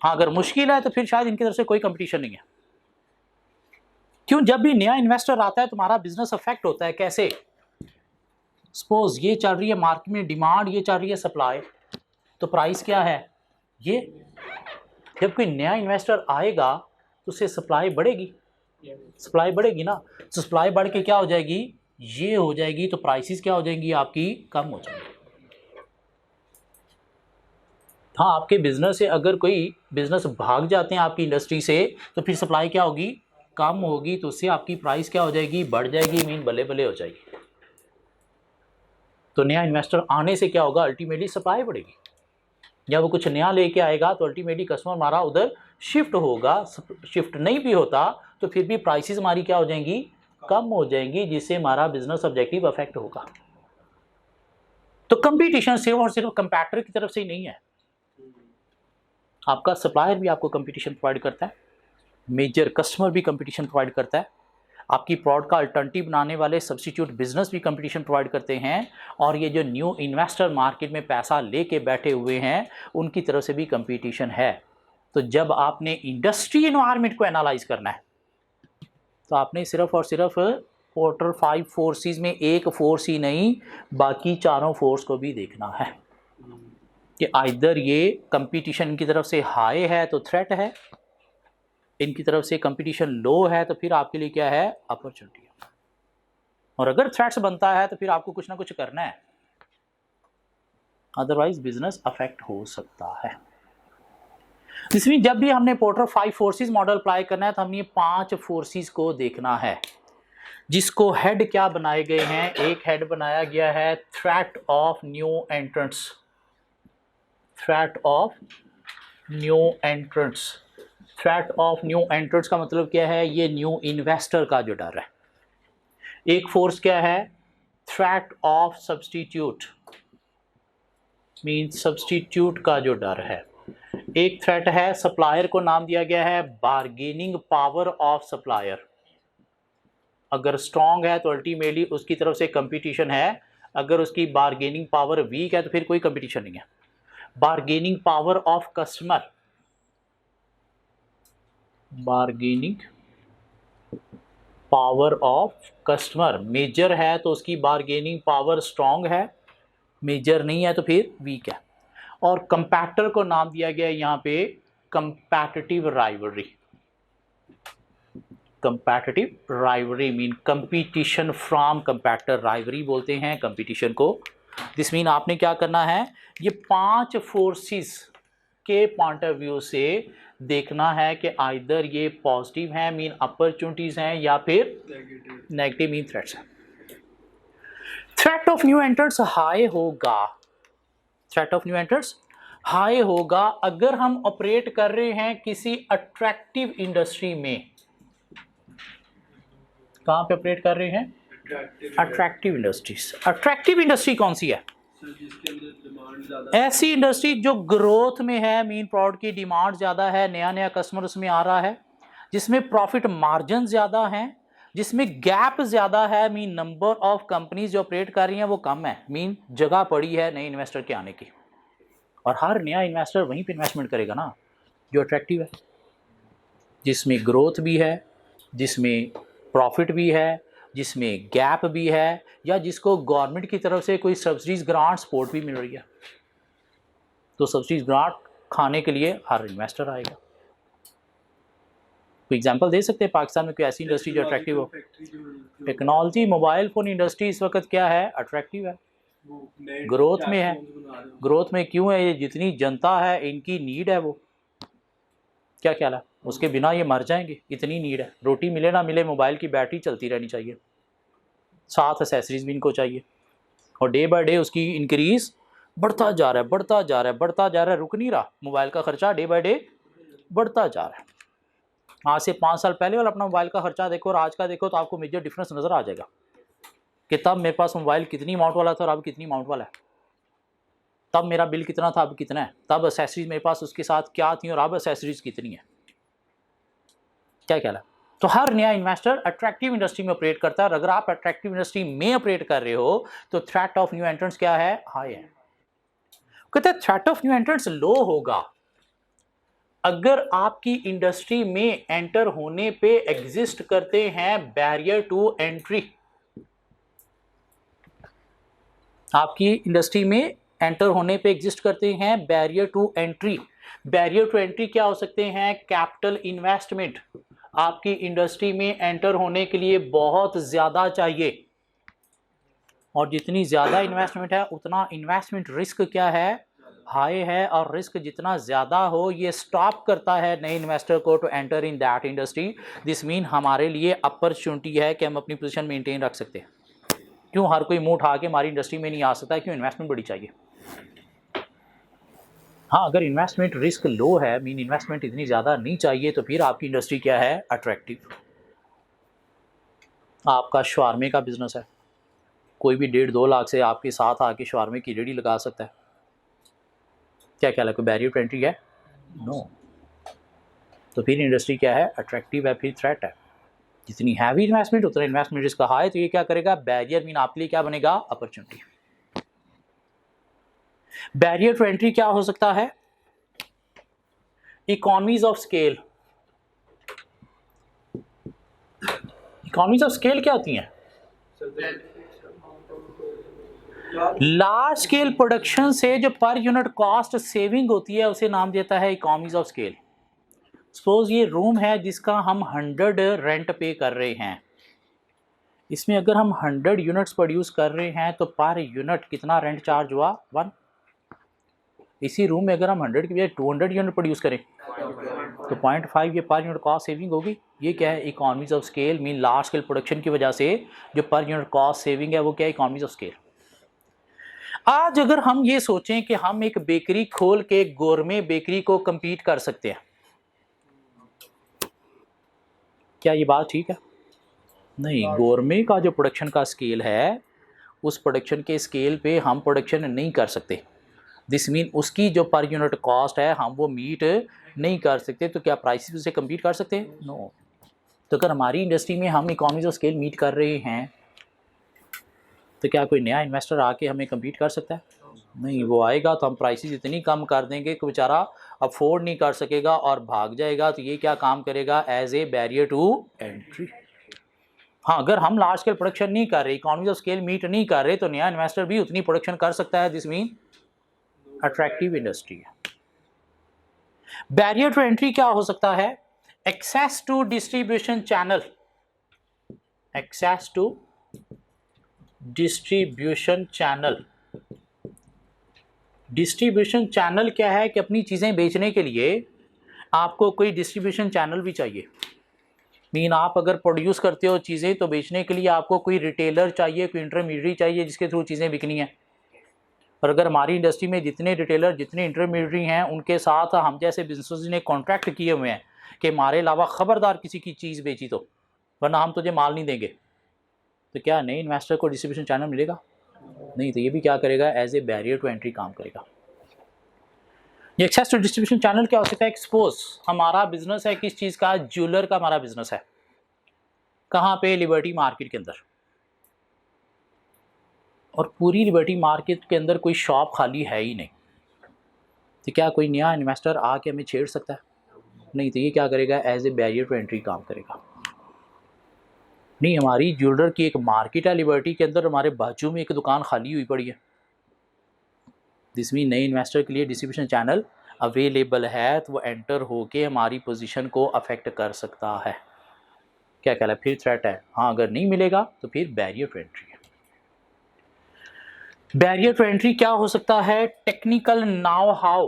हाँ, अगर मुश्किल है तो फिर शायद इनकी तरफ से कोई कंपटीशन नहीं है। क्यों? जब भी नया इन्वेस्टर आता है तुम्हारा बिजनेस अफेक्ट होता है। कैसे? सपोज ये चल रही है मार्केट में डिमांड, ये चल रही है सप्लाई, तो प्राइस क्या है ये। जब कोई नया इन्वेस्टर आएगा तो उससे सप्लाई बढ़ेगी, सप्लाई बढ़ेगी ना, तो सप्लाई बढ़ के क्या हो जाएगी, ये हो जाएगी, तो प्राइसेस क्या हो जाएंगी आपकी, कम हो जाएंगी। हाँ, आपके बिजनेस से अगर कोई बिजनेस भाग जाते हैं आपकी इंडस्ट्री से तो फिर सप्लाई क्या होगी, कम होगी, तो उससे आपकी प्राइस क्या हो जाएगी, बढ़ जाएगी, मीन बल्ले बल्ले हो जाएगी। तो नया इन्वेस्टर आने से क्या होगा, अल्टीमेटली सप्लाई बढ़ेगी। जब वो कुछ नया लेके आएगा तो अल्टीमेटली कस्टमर हमारा उधर शिफ्ट होगा। शिफ्ट नहीं भी होता तो फिर भी प्राइसेस हमारी क्या हो जाएंगी, कम हो जाएंगी, जिससे हमारा बिजनेस ऑब्जेक्टिव अफेक्ट होगा। तो कंपटीशन सिर्फ और सिर्फ कंपैक्टर की तरफ से ही नहीं है, आपका सप्लायर भी आपको कंपटीशन प्रोवाइड करता है, मेजर कस्टमर भी कंपटीशन प्रोवाइड करता है, आपकी प्रोडक्ट का अल्टरनेटिव बनाने वाले सब्स्टिट्यूट बिजनेस भी कंपटीशन प्रोवाइड करते हैं, और ये जो न्यू इन्वेस्टर मार्केट में पैसा लेके बैठे हुए हैं उनकी तरफ से भी कंपटीशन है। तो जब आपने इंडस्ट्री एनवायरनमेंट को एनालाइज करना है तो आपने सिर्फ और सिर्फ पोर्टर 5 फोर्सेस में एक फोर्स ही नहीं, बाकी चारों फोर्स को भी देखना है कि आइदर ये कंपटीशन की तरफ से हाई है तो थ्रेट है, इनकी तरफ से कंपटीशन लो है तो फिर आपके लिए क्या है, अपॉर्चुनिटी है। और अगर थ्रेट्स बनता है तो फिर आपको कुछ ना कुछ करना है, अदरवाइज बिजनेस अफेक्ट हो सकता है। इसमें जब भी हमने पोर्टर 5 फोर्सेस मॉडल अप्लाई करना है तो हमने 5 फोर्सेस को देखना है, जिसको हेड क्या बनाए गए हैं। एक हेड बनाया गया है threat of new entrants, threat of new entrants. Threat of new entrants का मतलब क्या है, ये न्यू इन्वेस्टर का जो डर है। एक फोर्स क्या है, threat of substitute, mean substitute का जो डर है। एक थ्रेट है, सप्लायर को नाम दिया गया है बार्गेनिंग पावर ऑफ सप्लायर। अगर स्ट्रांग है तो अल्टीमेटली उसकी तरफ से कंपटीशन है, अगर उसकी बार्गेनिंग पावर वीक है तो फिर कोई कंपटीशन नहीं है। Bargaining power of customer, bargaining power of customer major है तो उसकी बार्गेनिंग पावर स्ट्रांग है, मेजर नहीं है तो फिर वीक है। और कंपैक्टर को नाम दिया गया है यहाँ पे competitive rivalry. Competitive rivalry mean competition from compactor, rivalry बोलते हैं कंपटीशन को। दिस मीन आपने क्या करना है, ये 5 फोर्सेस के पॉइंट ऑफ व्यू से देखना है कि आइदर ये पॉजिटिव हैं मीन अपॉर्चुनिटीज हैं या फिर नेगेटिव मीन थ्रेट्स हैं। Threat of new entrants high होगा, threat of new entrants high होगा अगर हम ऑपरेट कर रहे हैं किसी अट्रैक्टिव इंडस्ट्री में। कहां पे ऑपरेट कर रहे हैं, अट्रैक्टिव इंडस्ट्रीज। अट्रैक्टिव इंडस्ट्री कौन सी है, ऐसी इंडस्ट्री जो ग्रोथ में है, मीन प्रोडक्ट की डिमांड ज़्यादा है, नया नया कस्टमर उसमें आ रहा है, जिसमें प्रॉफिट मार्जिन ज़्यादा हैं, जिसमें गैप ज़्यादा है, मीन नंबर ऑफ कंपनीज जो ऑपरेट कर रही हैं वो कम है, मीन जगह पड़ी है नए इन्वेस्टर के आने की। और हर नया इन्वेस्टर वहीं पे इन्वेस्टमेंट करेगा ना जो अट्रैक्टिव है, जिसमें ग्रोथ भी है, जिसमें प्रॉफिट भी है, जिसमें गैप भी है, या जिसको गवर्नमेंट की तरफ से कोई सब्सिडीज ग्रांट सपोर्ट भी मिल रही है। तो सब्सिडीज ग्रांट खाने के लिए हर इन्वेस्टर आएगा। कोई एग्जांपल दे सकते हैं पाकिस्तान में कोई ऐसी इंडस्ट्री जो अट्रैक्टिव हो। टेक्नोलॉजी, मोबाइल फ़ोन इंडस्ट्री इस वक्त क्या है, अट्रैक्टिव है, ग्रोथ में है। ग्रोथ में क्यों है, ये जितनी जनता है इनकी नीड है वो, क्या ख्याल है, उसके बिना ये मर जाएंगे, इतनी नीड है। रोटी मिले ना मिले मोबाइल की बैटरी चलती रहनी चाहिए, साथ एसेसरीज भी इनको चाहिए, और डे बाय डे उसकी इंक्रीज बढ़ता जा रहा है, बढ़ता जा रहा है, बढ़ता जा रहा है, रुक नहीं रहा। मोबाइल का खर्चा डे बाय डे बढ़ता जा रहा है। आज से 5 साल पहले वाला अपना मोबाइल का खर्चा देखो और आज का देखो तो आपको मेजर डिफरेंस नज़र आ जाएगा कि तब मेरे पास मोबाइल कितनी अमाउंट वाला था और अब कितनी अमाउंट वाला है। तब मेरा बिल कितना था, अब कितना है। तब एसेसरीज मेरे पास उसके साथ क्या थी और अब एसेसरीज कितनी है। क्या ख्याल है? तो हर नया इन्वेस्टर अट्रैक्टिव इंडस्ट्री में ऑपरेट करता है और अगर आप अट्रैक्टिव इंडस्ट्री में ऑपरेट कर रहे हो तो थ्रेट ऑफ न्यू एंट्रेंट्स क्या है? हाई है। कहते हैं थ्रेट ऑफ न्यू एंट्रेंट्स लो होगा अगर आपकी इंडस्ट्री में एंटर होने पे एग्जिस्ट करते हैं बैरियर टू एंट्री। आपकी इंडस्ट्री में एंटर होने पे एग्जिस्ट करते हैं barrier to entry. Barrier to entry क्या हो सकते हैं? Capital investment. आपकी इंडस्ट्री में एंटर होने के लिए बहुत ज़्यादा चाहिए और जितनी ज़्यादा इन्वेस्टमेंट है उतना इन्वेस्टमेंट रिस्क क्या है? हाई है। और रिस्क जितना ज़्यादा हो ये स्टॉप करता है नए इन्वेस्टर को to enter in that industry. This mean हमारे लिए अपॉर्चुनिटी है कि हम अपनी पोजीशन मेंटेन रख सकते हैं। क्यों हर कोई मुंह उठा के हमारी इंडस्ट्री में नहीं आ सकता है? क्यों? इन्वेस्टमेंट बड़ी चाहिए। हाँ, अगर इन्वेस्टमेंट रिस्क लो है, मीन इन्वेस्टमेंट इतनी ज़्यादा नहीं चाहिए, तो फिर आपकी इंडस्ट्री क्या है? अट्रैक्टिव। आपका शवारमे का बिजनेस है, कोई भी 1.5-2 लाख से आपके साथ आके शवारमे की रेडी लगा सकता है। क्या ख्याल है? कोई बैरियर टू एंट्री है? नो। तो फिर इंडस्ट्री क्या है? अट्रैक्टिव है, फिर थ्रेट है। जितनी हैवी इन्वेस्टमेंट उतना इन्वेस्टमेंट रिस्क हाई, तो ये क्या करेगा? बैरियर मीन आपके लिए क्या बनेगा? अपॉर्चुनिटी। बैरियर टू एंट्री क्या हो सकता है? Economies of scale. Economies of scale क्या होती हैं? लार्ज स्केल प्रोडक्शन से जो पर यूनिट कॉस्ट सेविंग होती है उसे नाम देता है इकोनॉमीज ऑफ स्केल। सपोज ये रूम है जिसका हम 100 रेंट पे कर रहे हैं, इसमें अगर हम 100 यूनिट्स प्रोड्यूस कर रहे हैं तो पर यूनिट कितना रेंट चार्ज हुआ? 1। इसी रूम में अगर हम 100 की बजाय 200 यूनिट प्रोड्यूस करें तो 0.5 ये पर यूनिट कॉस्ट सेविंग होगी। ये क्या है? Economies of scale. Mean large scale production की वजह से जो पर यूनिट कॉस्ट सेविंग है वो क्या है? Economies of scale. आज अगर हम ये सोचें कि हम एक बेकरी खोल के गोरमे बेकरी को compete कर सकते हैं, क्या ये बात ठीक है? नहीं, गोरमे का जो प्रोडक्शन का स्केल है उस प्रोडक्शन के स्केल पे हम प्रोडक्शन नहीं कर सकते। दिस मीन उसकी जो पर यूनिट कॉस्ट है हम वो मीट नहीं कर सकते। तो क्या प्राइसेस उससे compete कर सकते हैं? नो। तो अगर हमारी इंडस्ट्री में हम इकोनॉमीज ऑफ स्केल मीट कर रहे हैं तो क्या कोई नया इन्वेस्टर आके हमें compete कर सकता है? नहीं। वो आएगा तो हम प्राइसेस इतनी कम कर देंगे कि बेचारा अफोर्ड नहीं कर सकेगा और भाग जाएगा। तो ये क्या काम करेगा? As a barrier to entry. हाँ, अगर हम लार्ज स्केल प्रोडक्शन नहीं कर रहे, इकोनॉमीज ऑफ स्केल मीट नहीं कर रहे, तो नया इन्वेस्टर भी उतनी प्रोडक्शन कर सकता है। दिस मीन अट्रैक्टिव इंडस्ट्री है। बैरियर टू एंट्री क्या हो सकता है? Access to distribution channel. Access to distribution channel. Distribution channel क्या है? कि अपनी चीज़ें बेचने के लिए आपको कोई डिस्ट्रीब्यूशन चैनल भी चाहिए। मीन आप अगर प्रोड्यूस करते हो चीज़ें तो बेचने के लिए आपको कोई रिटेलर चाहिए, कोई इंटरमीडिएट चाहिए जिसके थ्रू चीज़ें बिकनी हैं। और अगर हमारी इंडस्ट्री में जितने रिटेलर, जितने इंटरमीडिएट हैं उनके साथ हम जैसे बिजनेस ने कॉन्ट्रैक्ट किए हुए हैं कि हमारे अलावा ख़बरदार किसी की चीज़ बेची तो, वरना हम तुझे माल नहीं देंगे, तो क्या नए इन्वेस्टर को डिस्ट्रीब्यूशन चैनल मिलेगा? नहीं। तो ये भी क्या करेगा? As a barrier to entry काम करेगा। ये एक्सेस टू डिस्ट्रीब्यूशन चैनल क्या हो सकता है? एक्सपोज। हमारा बिजनेस है किस चीज़ का? ज्वेलर का हमारा बिजनेस है। कहाँ पे? लिबर्टी मार्केट के अंदर। और पूरी लिबर्टी मार्केट के अंदर कोई शॉप खाली है ही नहीं, तो क्या कोई नया इन्वेस्टर आके हमें छेड़ सकता है? नहीं। तो ये क्या करेगा? As a barrier to entry काम करेगा। नहीं, हमारी ज्वेलर की एक मार्केट है लिबर्टी के अंदर, हमारे बाजू में एक दुकान खाली हुई पड़ी है। दिस मीन नए इन्वेस्टर के लिए डिस्ट्रीब्यूशन चैनल अवेलेबल है, तो वो एंटर होके हमारी पोजीशन को अफेक्ट कर सकता है। क्या कहला? फिर थ्रेट है। हाँ, अगर नहीं मिलेगा तो फिर बैरियर टू एंट्री है। बैरियर टू एंट्री क्या हो सकता है? Technical now how.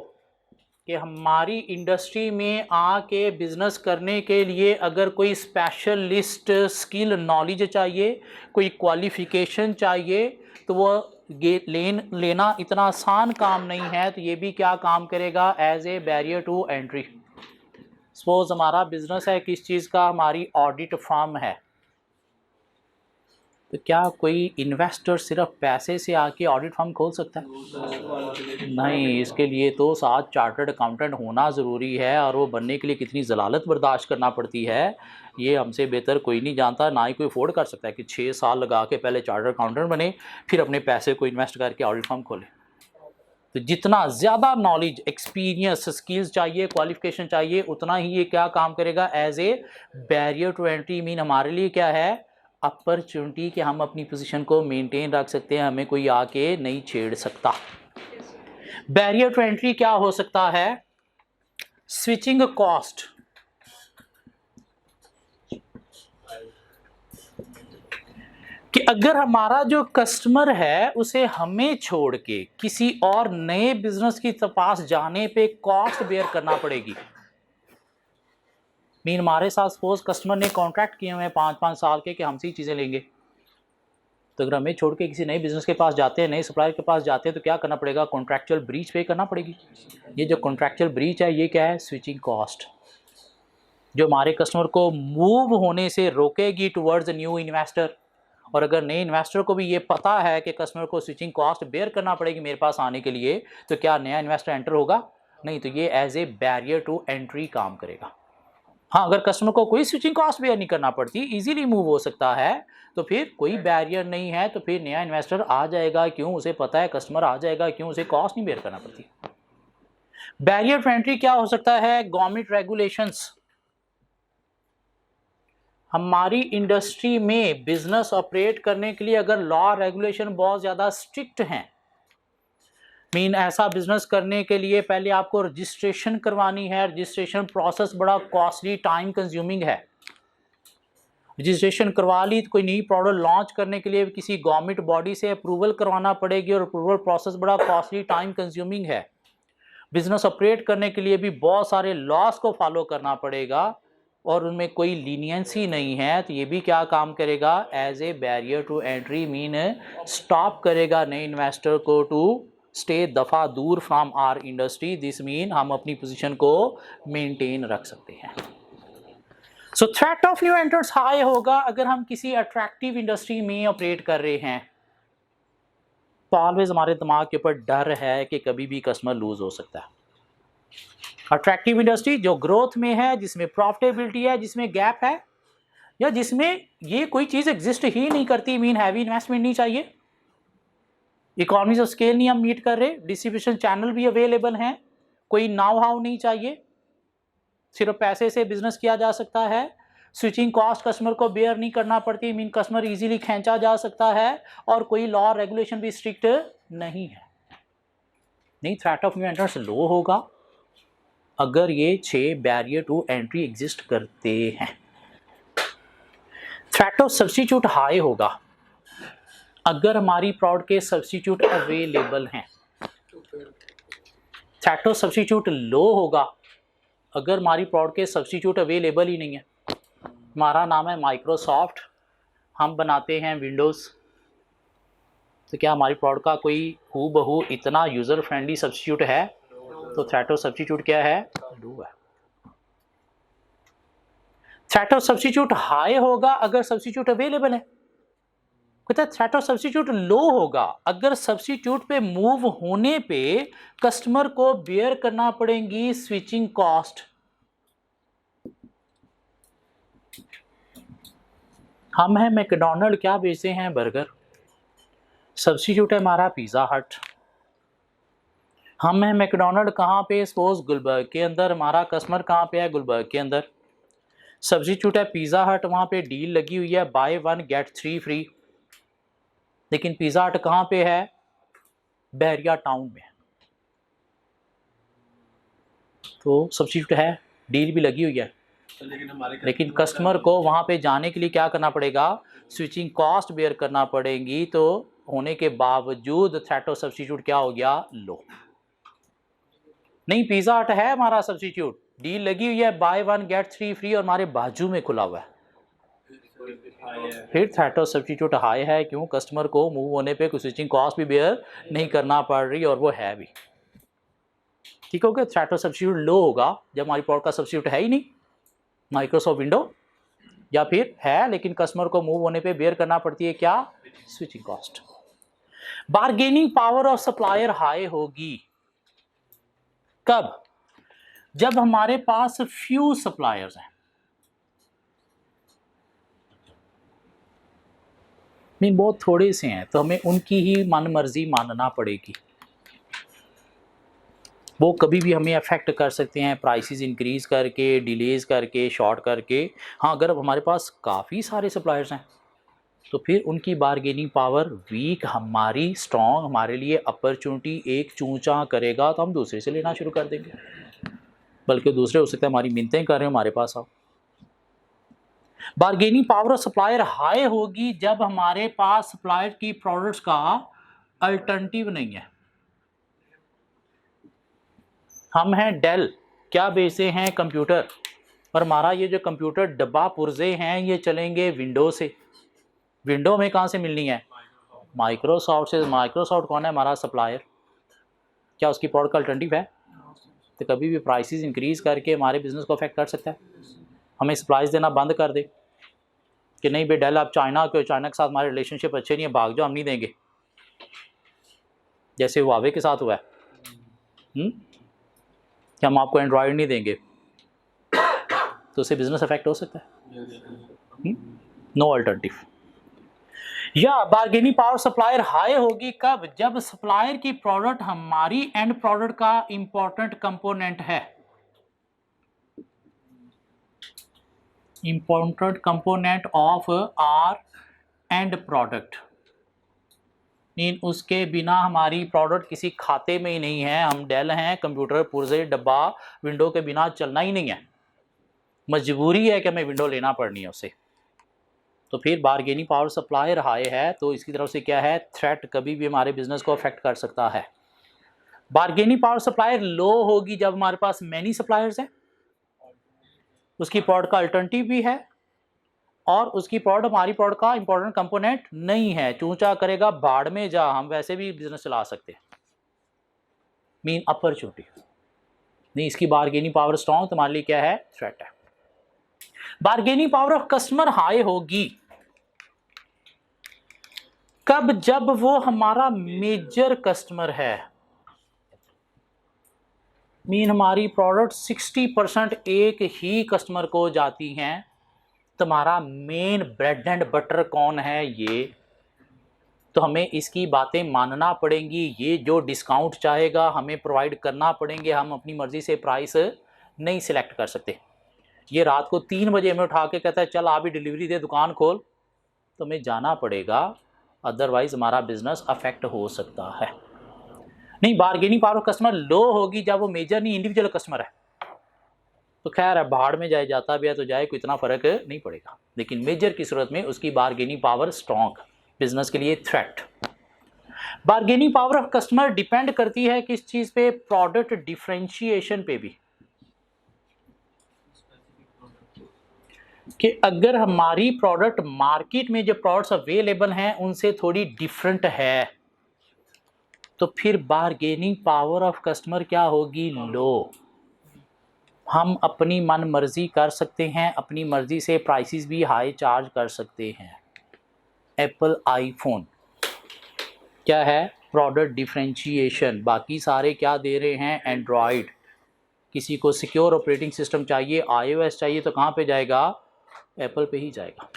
कि हमारी इंडस्ट्री में आके बिजनेस करने के लिए अगर कोई स्पेशलिस्ट स्किल नॉलेज चाहिए, कोई क्वालिफिकेशन चाहिए, तो वो लेना इतना आसान काम नहीं है। तो ये भी क्या काम करेगा? As a barrier to entry. Suppose हमारा बिजनेस है किस चीज़ का, हमारी ऑडिट फर्म है, तो क्या कोई इन्वेस्टर सिर्फ पैसे से आके ऑडिट फर्म खोल सकता है? नहीं, इसके लिए तो साथ चार्टर्ड अकाउंटेंट होना ज़रूरी है, और वो बनने के लिए कितनी ज़लालत बर्दाश्त करना पड़ती है ये हमसे बेहतर कोई नहीं जानता, ना ही कोई अफोर्ड कर सकता है कि 6 साल लगा के पहले चार्टर्ड अकाउंटेंट बने फिर अपने पैसे को इन्वेस्ट करके ऑडिट फर्म खोले। तो जितना ज़्यादा नॉलेज, एक्सपीरियंस, स्किल्स चाहिए, क्वालिफिकेशन चाहिए, उतना ही ये क्या काम करेगा as a barrier to entry. Mean हमारे लिए क्या है, अपॉर्चुनिटी कि हम अपनी पोजीशन को मेंटेन रख सकते हैं, हमें कोई आके नहीं छेड़ सकता। बैरियर टू एंट्री क्या हो सकता है, स्विचिंग कॉस्ट, कि अगर हमारा जो कस्टमर है उसे हमें छोड़ के किसी और नए बिजनेस की पास जाने पे कॉस्ट बेयर करना पड़ेगी। मीन हमारे साथ सपोज कस्टमर ने कॉन्ट्रैक्ट किए हुए हैं 5-5 साल के कि हमसे ही चीज़ें लेंगे, तो अगर हमें छोड़ के किसी नए बिजनेस के पास जाते हैं, नए सप्लायर के पास जाते हैं, तो क्या करना पड़ेगा, कॉन्ट्रैक्चुअल ब्रीच पे करना पड़ेगी। ये जो कॉन्ट्रैक्चुअल ब्रीच है ये क्या है, स्विचिंग कॉस्ट, जो हमारे कस्टमर को मूव होने से रोकेगी टुवर्ड्स न्यू इन्वेस्टर। और अगर नए इन्वेस्टर को भी ये पता है कि कस्टमर को स्विचिंग कॉस्ट बेयर करना पड़ेगी मेरे पास आने के लिए, तो क्या नया इन्वेस्टर एंटर होगा? नहीं, तो ये as a barrier to entry काम करेगा। हाँ, अगर कस्टमर को कोई स्विचिंग कॉस्ट बेयर नहीं करना पड़ती, इजीली मूव हो सकता है, तो फिर कोई बैरियर नहीं है, तो फिर नया इन्वेस्टर आ जाएगा, क्यों, उसे पता है कस्टमर आ जाएगा, क्यों, उसे कॉस्ट नहीं बेयर करना पड़ती। बैरियर टू एंट्री क्या हो सकता है, गवर्नमेंट रेगुलेशंस। हमारी इंडस्ट्री में बिजनेस ऑपरेट करने के लिए अगर लॉ रेगुलेशन बहुत ज़्यादा स्ट्रिक्ट हैं, मीन ऐसा बिजनेस करने के लिए पहले आपको रजिस्ट्रेशन करवानी है, रजिस्ट्रेशन प्रोसेस बड़ा कॉस्टली, टाइम कंज्यूमिंग है। रजिस्ट्रेशन करवा ली तो कोई नई प्रोडक्ट लॉन्च करने के लिए किसी गवर्नमेंट बॉडी से अप्रूवल करवाना पड़ेगी, और अप्रूवल प्रोसेस बड़ा कॉस्टली, टाइम कंज्यूमिंग है। बिजनेस ऑपरेट करने के लिए भी बहुत सारे लॉस को फॉलो करना पड़ेगा, और उनमें कोई लीनियंसी नहीं है, तो ये भी क्या काम करेगा, as a barrier to entry, mean stop करेगा नए इन्वेस्टर को टू स्टे दफ़ा दूर from our industry. This mean हम अपनी पोजीशन को मेंटेन रख सकते हैं। So threat of new entrants high होगा अगर हम किसी अट्रैक्टिव इंडस्ट्री में ऑपरेट कर रहे हैं, तो ऑलवेज हमारे दिमाग के ऊपर डर है कि कभी भी कस्टमर लूज हो सकता है। अट्रैक्टिव इंडस्ट्री जो ग्रोथ में है, जिसमें प्रॉफिटेबिलिटी है, जिसमें गैप है, या जिसमें ये कोई चीज़ एग्जिस्ट ही नहीं करती, मीन हैवी इन्वेस्टमेंट नहीं चाहिए, इकोनॉमीज ऑफ स्केल नहीं हम मीट कर रहे, डिस्ट्रीब्यूशन चैनल भी अवेलेबल हैं, कोई नाउ हाउ नहीं चाहिए, सिर्फ पैसे से बिजनेस किया जा सकता है, स्विचिंग कॉस्ट कस्टमर को बेयर नहीं करना पड़ती, मीन कस्टमर इजीली खींचा जा सकता है, और कोई लॉ रेगुलेशन भी स्ट्रिक्ट नहीं है। नहीं, थ्रेट ऑफ न्यू एंट्रेंट्स लो होगा अगर ये 6 बैरियर टू एंट्री एग्जिस्ट करते हैं। थ्रेट ऑफ सब्स्टिट्यूट हाई होगा अगर हमारी प्रोडक्ट के सब्स्टिट्यूट अवेलेबल हैं। थ्रेट ऑफ सब्स्टिट्यूट लो होगा अगर हमारी प्रोडक्ट के सब्स्टिट्यूट अवेलेबल ही नहीं है। हमारा नाम है माइक्रोसॉफ्ट, हम बनाते हैं विंडोज़, तो क्या हमारी प्रोडक्ट का कोई हूबहू इतना यूज़र फ्रेंडली सब्स्टिट्यूट है? तो थ्रेट ऑफ सब्स्टिट्यूट क्या है, लो है। थ्रेट ऑफ सब्स्टिट्यूट हाई होगा अगर सब्स्टिट्यूट अवेलेबल है। कहता है थ्रेट ऑफ सब्स्टिट्यूट लो होगा अगर सब्स्टिट्यूट पे मूव होने पे कस्टमर को बेयर करना पड़ेगी स्विचिंग कॉस्ट। हम हैं मैकडोनल्ड, क्या बेचते हैं, बर्गर, सब्स्टिट्यूट है हमारा पिज़्ज़ा हट। हम हैं मैकडोनल्ड कहाँ पे, सपोज गुलबर्ग के अंदर, हमारा कस्टमर कहाँ पे है, गुलबर्ग के अंदर, सब्स्टिट्यूट है पिज़्ज़ा हट, वहाँ पे डील लगी हुई है बाय 1 गेट 3 फ्री, लेकिन पिज़्ज़ा हट कहाँ पे है, बहरिया टाउन में, तो सब्स्टिट्यूट है, डील भी लगी हुई है, लेकिन कस्टमर को वहाँ पे जाने के लिए क्या करना पड़ेगा, स्विचिंग कॉस्ट बेयर करना पड़ेगी, तो होने के बावजूद थ्रेट ऑफ सब्स्टिट्यूट क्या हो गया, लो। नहीं, पिज़्ज़ा हट है हमारा सब्स्टिट्यूट, डील लगी हुई है बाय 1 गेट 3 फ्री, और हमारे बाजू में खुला हुआ है, फिर थ्रेट ऑफ सब्स्टिट्यूट हाई है, क्यों, कस्टमर को मूव होने पे कुछ स्विचिंग कॉस्ट भी बेयर नहीं करना पड़ रही, और वो है भी। ठीक हो गया। थ्रेट ऑफ सब्स्टिट्यूट लो होगा जब हमारी प्रोडक्ट का सब्स्टिट्यूट है ही नहीं, माइक्रोसॉफ्ट विंडो, या फिर है लेकिन कस्टमर को मूव होने पे बेयर करना पड़ती है क्या, switching cost. Bargaining power of supplier high होगी कब, जब हमारे पास फ्यू सप्लायर्स हैं, मीन बहुत थोड़े से हैं, तो हमें उनकी ही मन मर्जी मानना पड़ेगी। वो कभी भी हमें अफेक्ट कर सकते हैं, प्राइसेस इंक्रीज करके, डिलेज करके, शॉर्ट करके। हाँ, अगर अब हमारे पास काफ़ी सारे सप्लायर्स हैं तो फिर उनकी बार्गेनिंग पावर वीक, हमारी स्ट्रॉन्ग, हमारे लिए अपॉर्चुनिटी एक चूंचा करेगा तो हम दूसरे से लेना शुरू कर देंगे, बल्कि दूसरे हो सकता है हमारी मिन्नतें कर रहे हो हमारे पास आओ। Bargaining power of supplier high होगी जब हमारे पास सप्लायर की प्रोडक्ट्स का अल्टरनेटिव नहीं है। हम हैं डेल, क्या बेचते हैं, कंप्यूटर, और हमारा ये जो कंप्यूटर डब्बा पुर्जे हैं ये चलेंगे विंडो से। विंडो में कहाँ से मिलनी है, माइक्रोसॉफ्ट से। माइक्रोसॉफ्ट कौन है, हमारा सप्लायर। क्या उसकी प्रोडक्ट का अल्टरनेटिव है, तो कभी भी प्राइसेस इंक्रीज करके हमारे बिजनेस को अफेक्ट कर सकता है। हमें सप्लाईज देना बंद कर दे कि नहीं भाई डेल आप चाइना के, चाइना के साथ हमारे रिलेशनशिप अच्छे नहीं है, भाग जाओ, हम नहीं देंगे, जैसे हुआवे के साथ हुआ है कि हम आपको एंड्रॉयड नहीं देंगे, तो उससे बिजनेस अफेक्ट हो सकता है। No alternative. या बार्गेनिंग पावर सप्लायर हाई होगी कब, जब सप्लायर की प्रोडक्ट हमारी एंड प्रोडक्ट का इंपॉर्टेंट कंपोनेंट है। Important component of our end product, mean उसके बिना हमारी प्रोडक्ट किसी खाते में ही नहीं है। हम डेल हैं, कंप्यूटर पुर्जे डब्बा विंडो के बिना चलना ही नहीं है, मजबूरी है कि हमें विंडो लेना पड़नी है उसे। तो फिर बार्गेनिंग पावर सप्लायर हाई है तो इसकी तरफ से क्या है, थ्रेट कभी भी हमारे बिजनेस को अफेक्ट कर सकता है। बार्गेनिंग पावर सप्लायर लो होगी जब हमारे पास मैनी सप्लायर्स हैं, उसकी प्रोडक्ट का अल्टरनेटिव भी है और उसकी प्रोडक्ट हमारी प्रोडक्ट का इंपॉर्टेंट कंपोनेंट नहीं है। चूंचा करेगा भाड़ में जा, हम वैसे भी बिजनेस चला सकते हैं, मीन अपॉर्चुनिटी नहीं। इसकी बार्गेनिंग पावर स्ट्रॉन्ग, तो हमारे लिए क्या है, थ्रेट है। Bargaining power of customer high होगी कब, जब वो हमारा मेजर कस्टमर है, मीन हमारी प्रोडक्ट 60% एक ही कस्टमर को जाती हैं। तुम्हारा मेन ब्रेड एंड बटर कौन है, ये तो हमें इसकी बातें मानना पड़ेंगी। ये जो डिस्काउंट चाहेगा हमें प्रोवाइड करना पड़ेंगे, हम अपनी मर्जी से प्राइस नहीं सिलेक्ट कर सकते। ये रात को 3 बजे हमें उठा के कहता है चल आप ही डिलीवरी दे, दुकान खोल, तो हमें जाना पड़ेगा, अदरवाइज हमारा बिजनेस अफेक्ट हो सकता है। नहीं, बार्गेनिंग पावर ऑफ कस्टमर लो होगी जब वो मेजर नहीं इंडिविजुअल कस्टमर है, तो खैर है भाड़ में जाए, जाता भी है तो जाए, कोई इतना फर्क नहीं पड़ेगा। लेकिन मेजर की सूरत में उसकी बार्गेनिंग पावर स्ट्रॉन्ग, बिजनेस के लिए threat. Bargaining power of customer depend करती है किस चीज पे, प्रोडक्ट डिफरेंशिएशन पे भी, कि अगर हमारी प्रोडक्ट मार्केट में जो प्रोडक्ट्स अवेलेबल हैं उनसे थोड़ी डिफरेंट है तो फिर बार्गेनिंग पावर ऑफ कस्टमर क्या होगी, लो। हम अपनी मन मर्जी कर सकते हैं, अपनी मर्जी से प्राइसेस भी हाई चार्ज कर सकते हैं। एप्पल आईफोन क्या है, प्रोडक्ट डिफरेंशिएशन। बाकी सारे क्या दे रहे हैं, एंड्रॉयड। किसी को सिक्योर ऑपरेटिंग सिस्टम चाहिए, iOS चाहिए, तो कहाँ पे जाएगा, एप्पल पे ही जाएगा।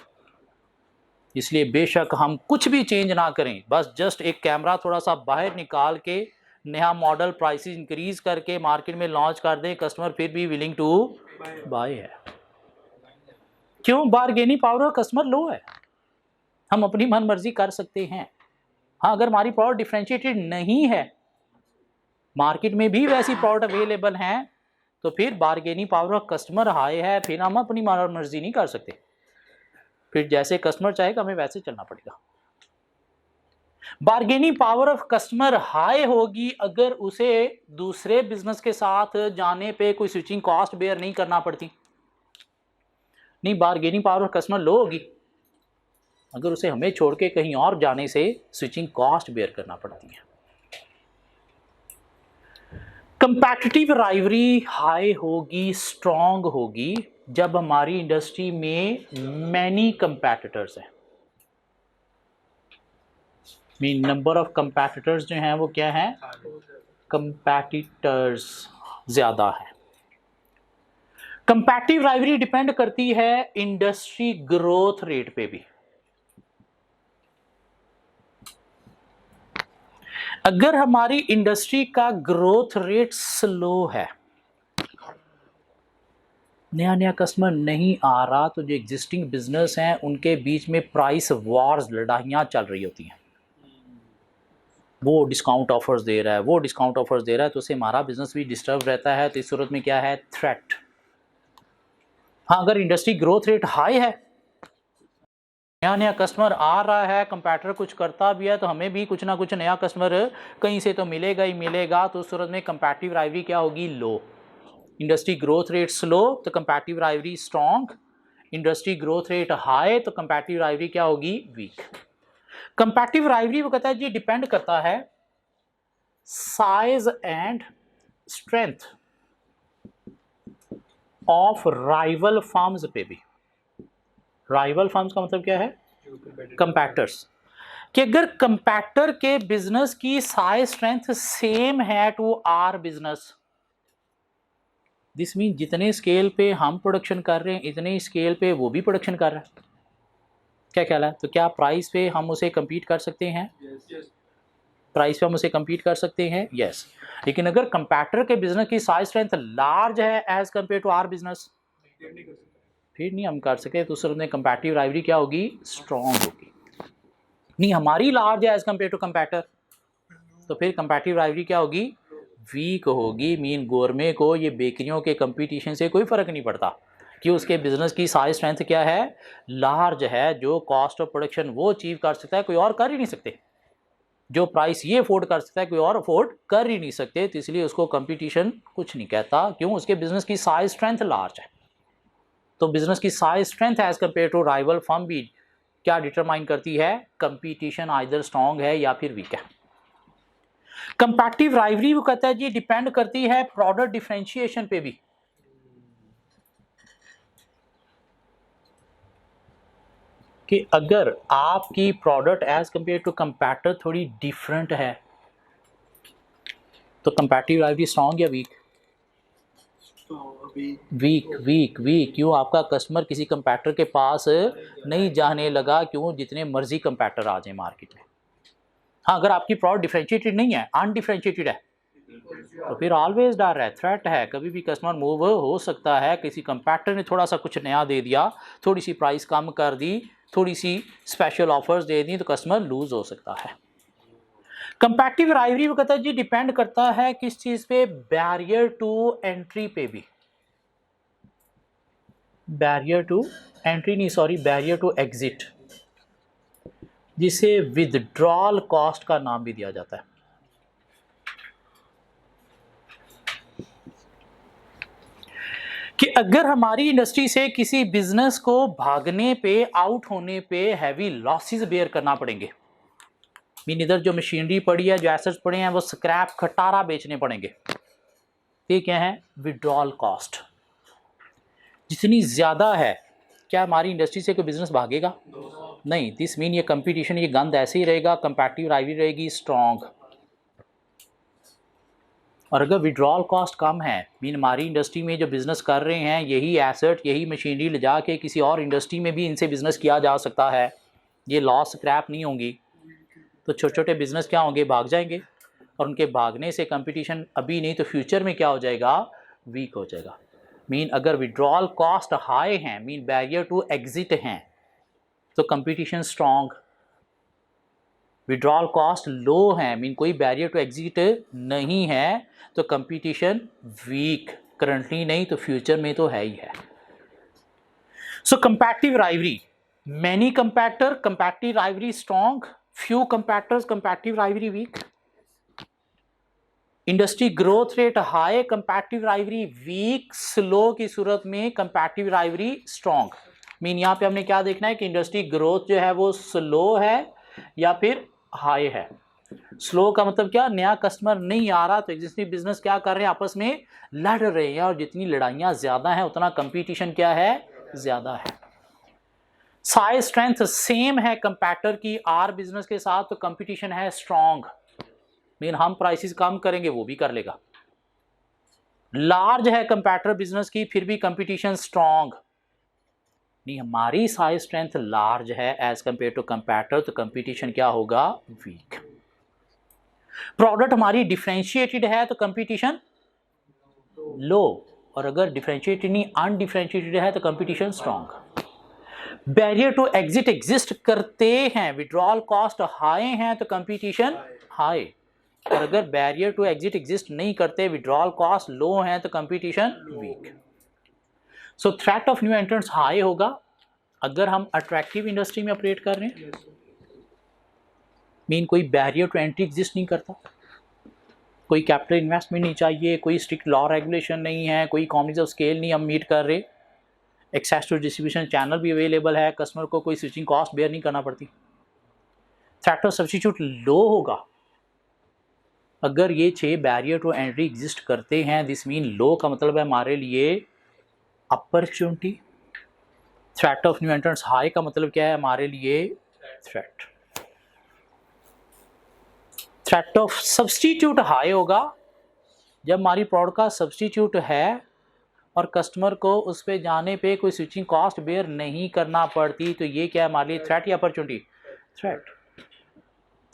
इसलिए बेशक हम कुछ भी चेंज ना करें, बस जस्ट एक कैमरा थोड़ा सा बाहर निकाल के नया मॉडल प्राइसेस इंक्रीज करके मार्केट में लॉन्च कर दें, कस्टमर फिर भी विलिंग टू बाय है। क्यों, बार्गेनिंग पावर ऑफ कस्टमर लो है, हम अपनी मन मर्जी कर सकते हैं। हाँ, अगर हमारी प्रोडक्ट डिफरेंशिएटेड नहीं है, मार्केट में भी वैसी प्रोडक्ट अवेलेबल हैं, तो फिर bargaining power of customer high है, फिर हम अपनी मर्जी नहीं कर सकते, फिर जैसे कस्टमर चाहेगा हमें वैसे चलना पड़ेगा। Bargaining power of customer high होगी अगर उसे दूसरे बिजनेस के साथ जाने पे कोई स्विचिंग कॉस्ट बेयर नहीं करना पड़ती। नहीं, बार्गेनिंग पावर ऑफ कस्टमर लो होगी अगर उसे हमें छोड़ के कहीं और जाने से स्विचिंग कॉस्ट बेयर करना पड़ती है। कंपैटिटिव राइवरी हाई होगी, स्ट्रॉन्ग होगी जब हमारी इंडस्ट्री में मैनी कंपैटिटर्स हैं। मीन नंबर ऑफ कंपैटिटर्स जो हैं वो क्या है, कंपैटिटर्स ज़्यादा है। कंपैटिटिव राइवरी डिपेंड करती है इंडस्ट्री ग्रोथ रेट पे भी। अगर हमारी इंडस्ट्री का ग्रोथ रेट स्लो है, नया नया कस्टमर नहीं आ रहा, तो जो एग्जिस्टिंग बिजनेस हैं उनके बीच में प्राइस वॉर्स, लड़ाइयाँ चल रही होती हैं। वो डिस्काउंट ऑफर्स दे रहा है, वो डिस्काउंट ऑफर्स दे रहा है, तो उससे हमारा बिजनेस भी डिस्टर्ब रहता है। तो इस सूरत में क्या है, थ्रेट। हाँ, अगर इंडस्ट्री ग्रोथ रेट हाई है, नया नया कस्टमर आ रहा है, कंपैटिटर कुछ करता भी है, तो हमें भी कुछ ना कुछ नया कस्टमर कहीं से तो मिलेगा ही मिलेगा। तो उस सूरत में कंपैटिटिव राइवरी क्या होगी, low. Industry growth rate slow तो competitive rivalry strong. Industry growth rate high तो कंपैटिटिव राइवरी क्या होगी, वीक। कंपैटिटिव राइवरी वो कहता है जी डिपेंड करता है size and strength of rival firms पे भी। राइवल फर्म्स का मतलब क्या है, कंपैक्टर्स। कि अगर कंपैक्टर के बिजनेस की साइज स्ट्रेंथ सेम है to our business, this mean जितने स्केल पे हम प्रोडक्शन कर रहे हैं इतने स्केल पे वो भी प्रोडक्शन कर रहा है। क्या ख्याल है, तो क्या प्राइस पे हम उसे compete कर सकते हैं? प्राइस पे हम उसे compete कर सकते हैं, यस। लेकिन अगर कंपैक्टर के बिजनेस की साइज स्ट्रेंथ लार्ज है as compare to our business, फिर नहीं हम कर सके, तो उस में कंपैटिटिव राइवरी क्या होगी, स्ट्रॉन्ग होगी। नहीं, हमारी लार्ज है एज कम्पेयर टू कंपैक्टर, तो फिर कंपैटिटिव राइवरी क्या होगी, वीक होगी। मीन गोरमे को ये बेकरियों के कंपटीशन से कोई फ़र्क नहीं पड़ता कि उसके बिजनेस की साइज स्ट्रेंथ क्या है, लार्ज है। जो कॉस्ट ऑफ प्रोडक्शन वो अचीव कर सकता है कोई और कर ही नहीं सकते, जो प्राइस ये अफोर्ड कर सकता है कोई और अफोर्ड कर ही नहीं सकते। तो इसलिए उसको कंपटीशन कुछ नहीं कहता, क्यों, उसके बिजनेस की साइज स्ट्रेंथ लार्ज है। तो बिजनेस की size strength as compare to rival firm भी क्या डिटरमाइन करती है, कंपटीशन आइदर स्ट्रॉन्ग है या फिर वीक है। कंपैटिटिव राइवरी वो कहता है जी डिपेंड करती है प्रोडक्ट डिफरेंशिएशन पे भी। कि अगर आपकी प्रोडक्ट एज कंपेयर टू कंपैटिटर थोड़ी डिफरेंट है, तो कंपैटिटिव राइवरी स्ट्रॉन्ग या वीक, वीक वीक वीक। क्यों, आपका कस्टमर किसी कंपैटिटर के पास नहीं जाने लगा, क्यों, जितने मर्जी कंपैटिटर आ जाए मार्केट में। हाँ, अगर आपकी प्रोडक्ट डिफरेंशिएटेड नहीं है, अनडिफरेंशिएटेड है, तो फिर ऑलवेज डर है, थ्रेट है, कभी भी कस्टमर मूव हो सकता है। किसी कंपैटिटर ने थोड़ा सा कुछ नया दे दिया, थोड़ी सी प्राइस कम कर दी, थोड़ी सी स्पेशल ऑफर्स दे दी, तो कस्टमर लूज हो सकता है। कंपैटिटिव राइवरी वो कहता है जी डिपेंड करता है किस चीज पे, बैरियर टू एंट्री पे भी। बैरियर टू एंट्री नहीं, सॉरी, बैरियर टू एग्जिट, जिसे विथड्रॉल कॉस्ट का नाम भी दिया जाता है। कि अगर हमारी इंडस्ट्री से किसी बिजनेस को भागने पे, आउट होने पे हैवी लॉसेस बेयर करना पड़ेंगे। मीन इधर जो मशीनरी पड़ी है, जो एसेट्स पड़े हैं, वो स्क्रैप खटारा बेचने पड़ेंगे। ये क्या है, विड्रॉल कॉस्ट जितनी ज़्यादा है, क्या हमारी इंडस्ट्री से कोई बिजनेस भागेगा? नहीं। दिस मीन ये कंपटीशन, ये गंद ऐसे ही रहेगा, कंपैटिटिव राइवरी रहेगी स्ट्रॉन्ग। और अगर विड्रॉल कॉस्ट कम है, मीन हमारी इंडस्ट्री में जो बिज़नेस कर रहे हैं यही एसेट, यही मशीनरी ले जाके किसी और इंडस्ट्री में भी इनसे बिज़नेस किया जा सकता है, ये लॉस स्क्रैप नहीं होंगी, तो छोटे छोटे बिजनेस क्या होंगे, भाग जाएंगे। और उनके भागने से कंपटीशन अभी नहीं तो फ्यूचर में क्या हो जाएगा, वीक हो जाएगा। मीन अगर विड्रॉल कॉस्ट हाई हैं, मीन बैरियर टू एग्जिट हैं, तो competition strong. Withdrawal cost low हैं, मीन कोई बैरियर टू एग्जिट नहीं है, तो कंपटीशन वीक, करंटली नहीं तो फ्यूचर में तो है ही है। So competitive rivalry, many competitors, competitive rivalry strong, few competitors, competitive rivalry weak, industry growth rate high, competitive rivalry weak, slow की सूरत में कंपैटिटिव राइवरी स्ट्रॉन्ग। मीन यहाँ पे हमने क्या देखना है कि इंडस्ट्री ग्रोथ जो है वो स्लो है या फिर हाई है। स्लो का मतलब क्या, नया कस्टमर नहीं आ रहा तो एग्जिस्टिंग बिजनेस क्या कर रहे हैं, आपस में लड़ रहे हैं, और जितनी लड़ाइयाँ ज़्यादा हैं उतना कंपटीशन क्या है, ज़्यादा है। साइज स्ट्रेंथ सेम है कंपैटर की आर बिजनेस के साथ, तो कंपटीशन है स्ट्रॉन्ग, मीन हम प्राइसेस कम करेंगे वो भी कर लेगा। लार्ज है कंपैटर बिजनेस की, फिर भी कंपटीशन स्ट्रॉन्ग, नहीं हमारी साइज स्ट्रेंथ लार्ज है एज कंपेयर टू कंपैटर, तो कंपटीशन क्या होगा, वीक। प्रोडक्ट हमारी डिफरेंशिएटेड है तो कंपटीशन लो, और अगर डिफरेंशिएटेड नहीं अनडिफरेंशिएटेड है तो competition strong. Barrier to exit exist करते हैं, विड्रॉल कॉस्ट हाई हैं तो कंपटीशन हाई, और अगर बैरियर टू एग्जिट एग्जिस्ट नहीं करते, विड्रॉल कॉस्ट लो हैं तो competition weak. So threat of new entrants high होगा अगर हम अट्रैक्टिव इंडस्ट्री में ऑपरेट कर रहे हैं, मीन कोई बैरियर टू एंट्री एग्जिस्ट नहीं करता, कोई कैपिटल इन्वेस्टमेंट नहीं चाहिए, कोई स्ट्रिक्ट लॉ रेगुलेशन नहीं है, कोई इकॉनमीज ऑफ स्केल नहीं हम मीट कर रहे, एक्सेस टू डिस्ट्रीब्यूशन चैनल भी अवेलेबल है, कस्टमर को कोई स्विचिंग कॉस्ट बेयर नहीं करना पड़ती। थ्रेट ऑफ सब्स्टिट्यूट लो होगा अगर ये 6 बैरियर टू एंट्री एग्जिस्ट करते हैं, दिस मीन लो का मतलब है हमारे लिए opportunity. Threat of new entrants high का मतलब क्या है, हमारे लिए threat. Threat of substitute high होगा जब हमारी प्रोडक्ट का सब्स्टिट्यूट है और कस्टमर को उस पे जाने पे कोई स्विचिंग कॉस्ट बेयर नहीं करना पड़ती, तो ये क्या है हमारे लिए, थ्रेट या opportunity, threat.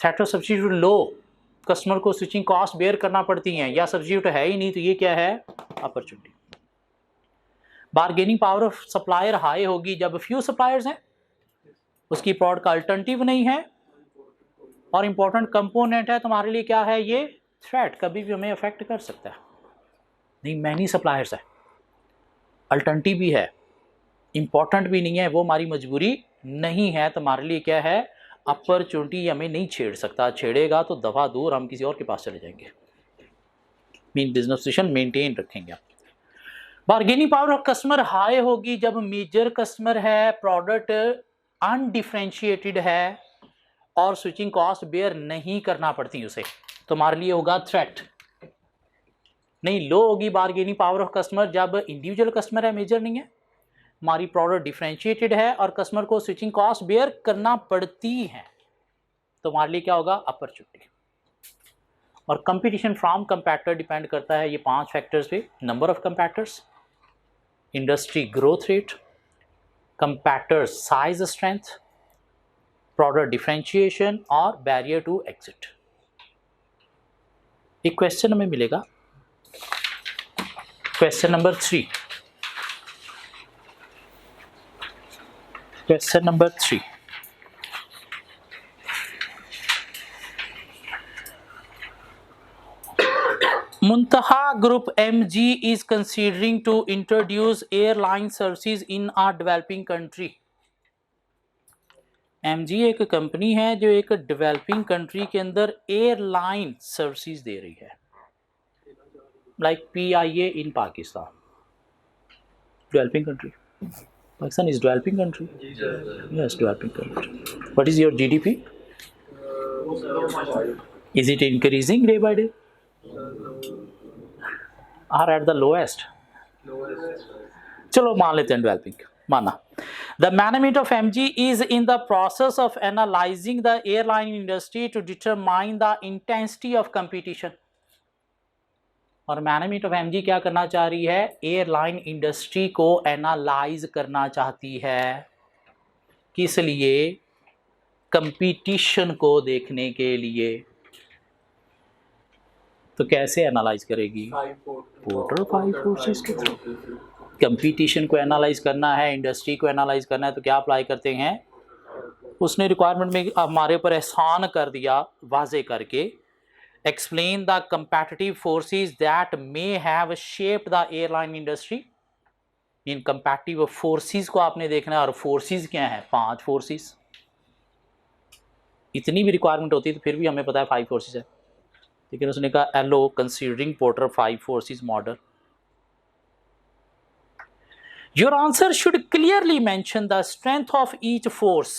Threat of substitute low, customer को स्विचिंग कॉस्ट बेयर करना पड़ती हैं या सब्स्टिट्यूट है ही नहीं, तो ये क्या है, opportunity. Bargaining power of supplier high होगी जब फ्यू सप्लायर्स हैं, उसकी प्रोडक्ट का अल्टरनेटिव नहीं है और इंपॉर्टेंट कंपोनेंट है, तो हमारे लिए क्या है, ये थ्रेट, कभी भी हमें अफेक्ट कर सकता है। नहीं मैनी सप्लायर्स है, अल्टरनेटिव भी है, इंपॉर्टेंट भी नहीं है, वो हमारी मजबूरी नहीं है, तो हमारे लिए क्या है, अपॉर्चुनिटी हमें नहीं छेड़ सकता, छेड़ेगा तो दफा दूर, हम किसी और के पास चले जाएंगे, मीन बिजनेस पोजीशन मेंटेन रखेंगे। Bargaining power of customer high होगी जब मेजर कस्टमर है, प्रोडक्ट अनडिफरेंशिएटेड है और स्विचिंग कॉस्ट बेयर नहीं करना पड़ती उसे, तो हमारे लिए होगा थ्रेट। नहीं लो होगी बार्गेनिंग पावर ऑफ कस्टमर जब इंडिविजुअल कस्टमर है, मेजर नहीं है, हमारी प्रोडक्ट डिफरेंशिएटेड है और कस्टमर को स्विचिंग कॉस्ट बेयर करना पड़ती है, तो हमारे लिए क्या होगा, अपॉर्चुनिटी। और कंपटीशन फ्रॉम कंपैटिटर डिपेंड करता है ये 5 फैक्टर्स पे, number of competitors, industry growth rate, competitors size strength, product differentiation और बैरियर टू एग्जिट। एक क्वेश्चन हमें मिलेगा, question number 3, question number 3, Muntaha Group MG is considering to introduce airline services in a developing country. MG एक company है जो एक developing country के अंदर एयरलाइन सर्विसेज दे रही है, like PIA in Pakistan, developing country, Pakistan is developing country, yes developing country. What is your GDP? Is it increasing day by day? Are at the lowest? चलो मान लेते हैं डेवलपिंग, माना। The management of MG is in the process of analyzing the airline industry to determine the intensity of competition. और management of MG क्या करना चाह रही है, एयरलाइन इंडस्ट्री को एनालाइज करना चाहती है, किस लिए, कंपटीशन को देखने के लिए। तो कैसे एनालाइज करेगी, पोर्टर 5 फोर्सेस के थ्रू। कंपटीशन को एनालाइज करना है, इंडस्ट्री को एनालाइज करना है, तो क्या अप्लाई करते हैं, उसने रिक्वायरमेंट में हमारे ऊपर एहसान कर दिया वाजे करके, explain the competitive forces that may have shaped the airline industry. In competitive forces को आपने देखना है, और फोर्सेस क्या हैं, 5 फोर्सेस। इतनी भी रिक्वायरमेंट होती है तो फिर भी हमें पता है 5 फोर्सेस है, लेकिन उसने कहा also considering Porter 5 forces model. Your answer should clearly mention the strength of each force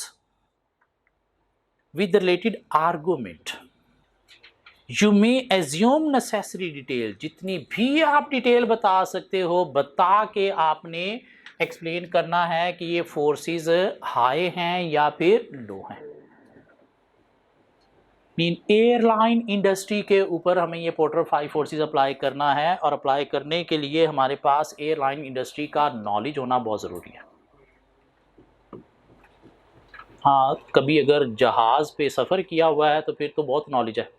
with related argument. You may assume necessary detail, जितनी भी आप डिटेल बता सकते हो बता के आपने एक्सप्लेन करना है कि ये फोर्सेस हाई हैं या फिर लो हैं। मीन एयरलाइन इंडस्ट्री के ऊपर हमें ये पोर्टर 5 फोर्सेस अप्लाई करना है, और अप्लाई करने के लिए हमारे पास एयरलाइन इंडस्ट्री का नॉलेज होना बहुत ज़रूरी है। हाँ, कभी अगर जहाज़ पे सफ़र किया हुआ है तो फिर तो बहुत नॉलेज है,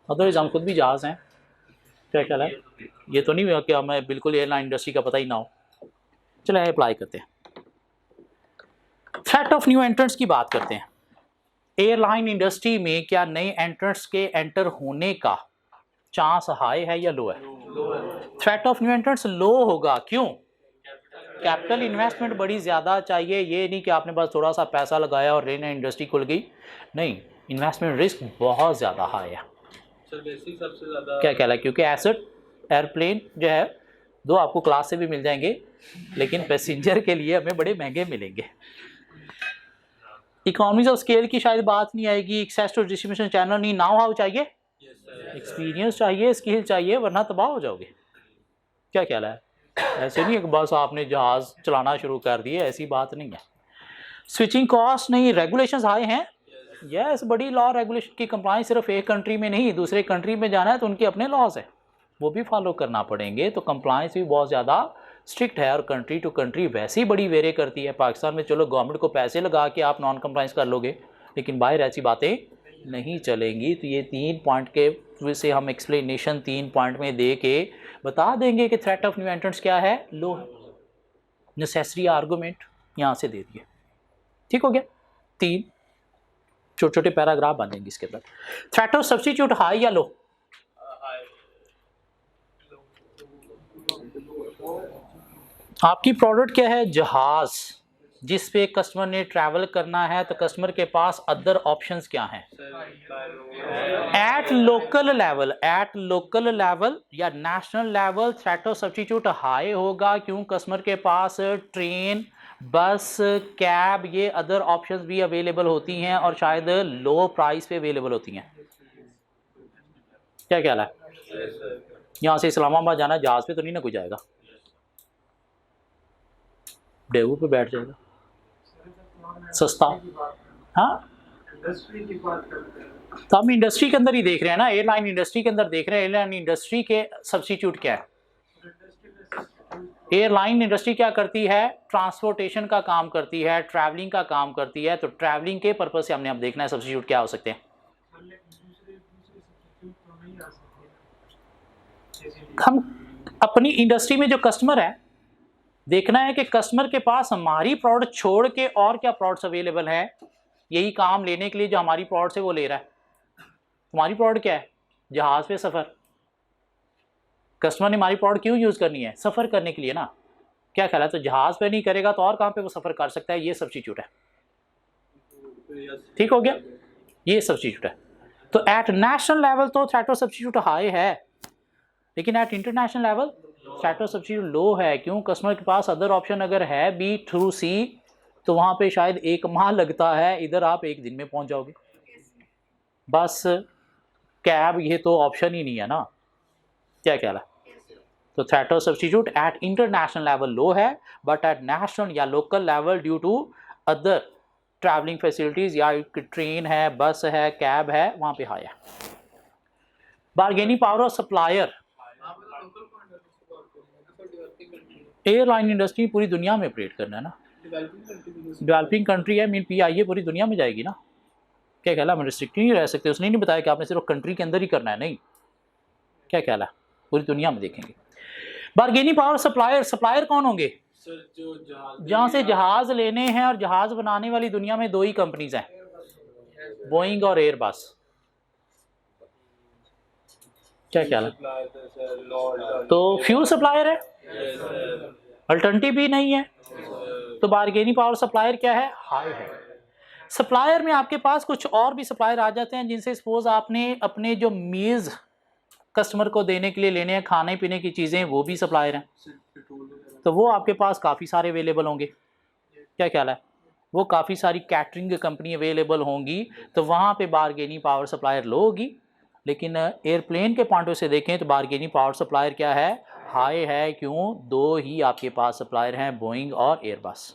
अदरवाइज हम खुद भी जहाज़ हैं। क्या ख्याल है? ये तो नहीं हुआ कि हमें बिल्कुल एयरलाइन इंडस्ट्री का पता ही ना हो। चलो अप्लाई करते हैं। थ्रेट ऑफ न्यू एंट्रेंट्स की बात करते हैं। एयरलाइन इंडस्ट्री में क्या नए एंट्रेंट्स के एंटर होने का चांस हाई है या लो है? थ्रेट ऑफ न्यू एंट्रेंट्स लो होगा, क्यों? कैपिटल इन्वेस्टमेंट बड़ी ज़्यादा चाहिए, ये नहीं कि आपने बस थोड़ा सा पैसा लगाया और नई इंडस्ट्री खुल गई, नहीं, इन्वेस्टमेंट रिस्क बहुत ज़्यादा हाई है। सबसे ज़्यादा क्या कहला है? क्योंकि एसेट एयरप्लेन जो है दो आपको क्लास से भी मिल जाएंगे, लेकिन पैसेंजर के लिए हमें बड़े महंगे मिलेंगे। इकोनॉमीज ऑफ स्केल की शायद बात नहीं आएगी, एक्सेस टू डिस्ट्रीब्यूशन चैनल नहीं, नाउ हाउ चाहिए, एक्सपीरियंस चाहिए, स्किल चाहिए, वरना तबाह हो जाओगे। क्या ख्याल है? ऐसे नहीं है कि बस आपने जहाज़ चलाना शुरू कर दिए, ऐसी बात नहीं है। स्विचिंग कॉस्ट नहीं, रेगुलेशंस हाई हैं, यस, बड़ी लॉ रेगुलेशन की कंप्लाइंस सिर्फ एक कंट्री में नहीं, दूसरे कंट्री में जाना है तो उनके अपने लॉज है, वो भी फॉलो करना पड़ेंगे, तो कंप्लाइंस भी बहुत ज़्यादा स्ट्रिक्ट है, और कंट्री टू कंट्री वैसे ही बड़ी वेरे करती है। पाकिस्तान में चलो गवर्नमेंट को पैसे लगा के आप नॉन कंप्लाइंस कर लोगे, लेकिन बाहर ऐसी बातें नहीं चलेंगी। तो ये 3 पॉइंट के से हम एक्सप्लेनेशन 3 पॉइंट में दे के बता देंगे कि थ्रेट ऑफ न्यू एंट्रेंट्स क्या है, लो है। नेसेसरी आर्गूमेंट यहाँ से दे दिए, ठीक हो गया। 3 छोटे छोटे पैराग्राफ बन देंगे इसके बाद। थ्रेट ऑफ सब्स्टिट्यूट हाई या लो? आपकी प्रोडक्ट क्या है? जहाज, जिस पे कस्टमर ने ट्रैवल करना है, तो कस्टमर के पास अदर ऑप्शंस क्या हैं? एट लोकल लेवल या national level threat of substitute high होगा, क्यों? कस्टमर के पास ट्रेन, बस, कैब, ये अदर ऑप्शंस भी अवेलेबल होती हैं और शायद लो प्राइस पे अवेलेबल होती हैं। क्या ख्याल है? यहाँ से इस्लामाबाद जाना, जहाज पे तो नहीं ना कोई जाएगा, डेवू पे बैठ जाएगा, सस्ता। हाँ, तो हम इंडस्ट्री के अंदर ही देख रहे हैं ना, एयरलाइन इंडस्ट्री के अंदर देख रहे हैं। एयरलाइन इंडस्ट्री के सब्स्टिट्यूट क्या है? एयरलाइन इंडस्ट्री क्या करती है? ट्रांसपोर्टेशन का काम करती है, ट्रैवलिंग का काम करती है, तो ट्रैवलिंग के पर्पज से हमने अब देखना है सब्स्टिट्यूट क्या हो सकते हैं। हम अपनी इंडस्ट्री में जो कस्टमर है, देखना है कि कस्टमर के पास हमारी प्रोडक्ट छोड़ के और क्या प्रोडक्ट्स अवेलेबल है, यही काम लेने के लिए जो हमारी प्रोडक्ट है वो ले रहा है। तुम्हारी प्रोडक्ट क्या है? जहाज पे सफ़र। कस्टमर ने हमारी प्रोडक्ट क्यों यूज़ करनी है? सफ़र करने के लिए ना। क्या ख्याल है? तो जहाज पे नहीं करेगा तो और कहाँ पे वो सफ़र कर सकता है? ये सब्स्टिट्यूट है, ठीक हो गया, ये सब्स्टिट्यूट है। तो एट नेशनल लेवल तो थ्रेट ऑफ सब्स्टिट्यूट हाई है, लेकिन at international level threat of substitute low है, क्यों? कस्टमर के पास अदर ऑप्शन अगर है भी थ्रू सी, तो वहाँ पे शायद 1 माह लगता है, इधर आप 1 दिन में पहुँच जाओगे। बस कैब, ये तो ऑप्शन ही नहीं है ना। क्या ख्याल है? तो threat of substitute at international level low है, बट एट नेशनल या local level due to other travelling facilities, या ट्रेन है, बस है, कैब है, वहाँ पे हाई है। Bargaining power of supplier, airline industry पूरी दुनिया में ऑपरेट करना है ना, डेवलपिंग कंट्री है, मीन PIA पूरी दुनिया में जाएगी ना। क्या ख्याल है? हम रिस्ट्रिक्ट नहीं रह सकते, उसने नहीं बताया कि आपने सिर्फ कंट्री के अंदर ही करना है, नहीं। क्या ख्याल है? पूरी दुनिया में देखेंगे। बार्गेनिंग पावर सप्लायर, सप्लायर कौन होंगे? जहाँ से जहाज लेने हैं, और जहाज बनाने वाली दुनिया में 2 ही कंपनीज हैं, बोइंग और एयरबस। क्या ख्याल है? तो फ्यूल सप्लायर है, अल्टरनेटिव भी नहीं है, तो बार्गेनिंग पावर सप्लायर क्या है? हाई है। सप्लायर में आपके पास कुछ और भी सप्लायर आ जाते हैं, जिनसे सपोज आपने अपने जो मील्स कस्टमर को देने के लिए लेने हैं, खाने पीने की चीज़ें, वो भी सप्लायर हैं, तो वो आपके पास काफ़ी सारे अवेलेबल होंगे। क्या ख्याल है? वो काफ़ी सारी कैटरिंग कंपनी अवेलेबल होंगी, तो वहाँ पे बार्गेनिंग पावर सप्लायर लो होगी, लेकिन एयरप्लेन के पॉइंट से देखें तो बारगेनिंग पावर सप्लायर क्या है, हाई है। क्यों? दो ही आपके पास सप्लायर हैं, बोइंग और एयरबस।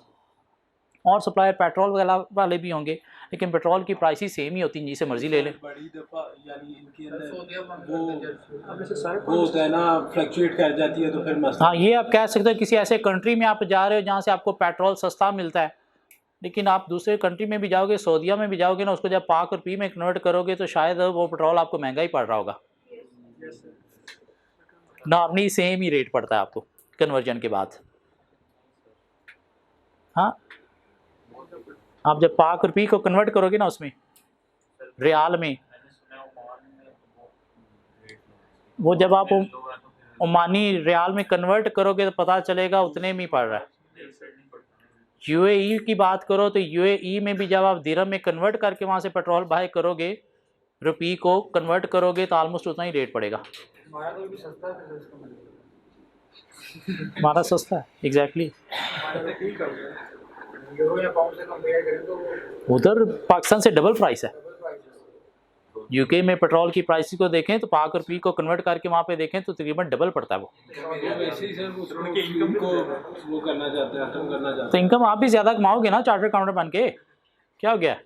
और सप्लायर पेट्रोल वाले भी होंगे, लेकिन पेट्रोल की प्राइस सेम ही होती है, जिसे मर्जी ले लें। बड़ी दफ़ा यानी इनके अंदर वो होता है ना, फ्लक्चुएट कर जाती है, तो फिर मसला। हाँ, ये आप कह सकते हो किसी ऐसे कंट्री में आप जा रहे हो जहाँ से आपको पेट्रोल सस्ता मिलता है, लेकिन आप दूसरे कंट्री में भी जाओगे, सऊदीया में भी जाओगे ना, उसको जब पाक और पी में कन्वर्ट करोगे तो शायद वो पेट्रोल आपको महंगा ही पड़ रहा होगा। नॉर्मली सेम ही रेट पड़ता है आपको कन्वर्जन के बाद। हाँ, आप जब पाक और पी को कन्वर्ट करोगे ना उसमें रियाल में, वो जब आप ओमानी रियाल में कन्वर्ट करोगे तो पता चलेगा उतने में ही पड़ रहा है। यूएई की बात करो तो यूएई में भी जब आप दिरहम में कन्वर्ट करके वहाँ से पेट्रोल बाय करोगे, रुपी को कन्वर्ट करोगे तो ऑलमोस्ट उतना ही रेट पड़ेगा। हमारा सस्ता है, एग्जैक्टली। उधर पाकिस्तान से डबल प्राइस है। यूके में पेट्रोल की प्राइस को देखें तो पाक और पी को कन्वर्ट करके वहाँ पे देखें तो तकरीबन डबल पड़ता है वो। तो इनकम आप भी ज़्यादा कमाओगे ना चार्टर्ड अकाउंटेंट बन के। क्या हो गया?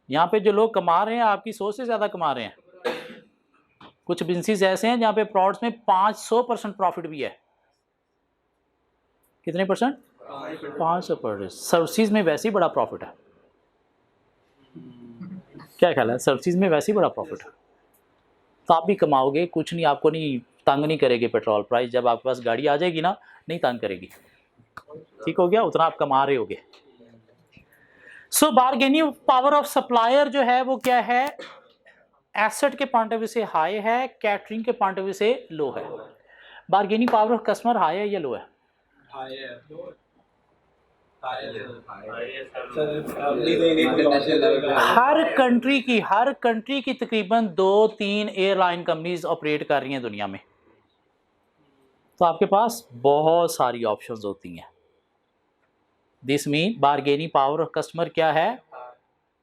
यहाँ पे जो लोग कमा रहे हैं आपकी सोच से ज़्यादा कमा रहे हैं। कुछ बिजनेस ऐसे हैं जहाँ पे प्रोडक्ट्स में 500% प्रॉफिट भी है। कितने परसेंट? 500%। सर्विसेज में वैसे ही बड़ा प्रॉफिट है। क्या ख्याल है? सर्विसेज में वैसे ही बड़ा प्रॉफिट है, तो आप भी कमाओगे, कुछ नहीं, आपको नहीं तंग नहीं करेगी पेट्रोल प्राइस। जब आपके पास गाड़ी आ जाएगी ना, नहीं तंग करेगी। ठीक हो गया? उतना आप कमा रहे होगे। सो बारगेनिंग पावर ऑफ सप्लायर जो है वो क्या है, एसेट के पॉइंट ऑफ व्यू से हाई है, कैटरिंग के पॉइंट ऑफ व्यू से लो है। Bargaining power of customer high है या लो है? हर कंट्री की तकरीबन 2-3 एयरलाइन कंपनीज ऑपरेट कर रही हैं दुनिया में, तो आपके पास बहुत सारी ऑप्शंस होती हैं। This mean bargaining power of customer क्या है,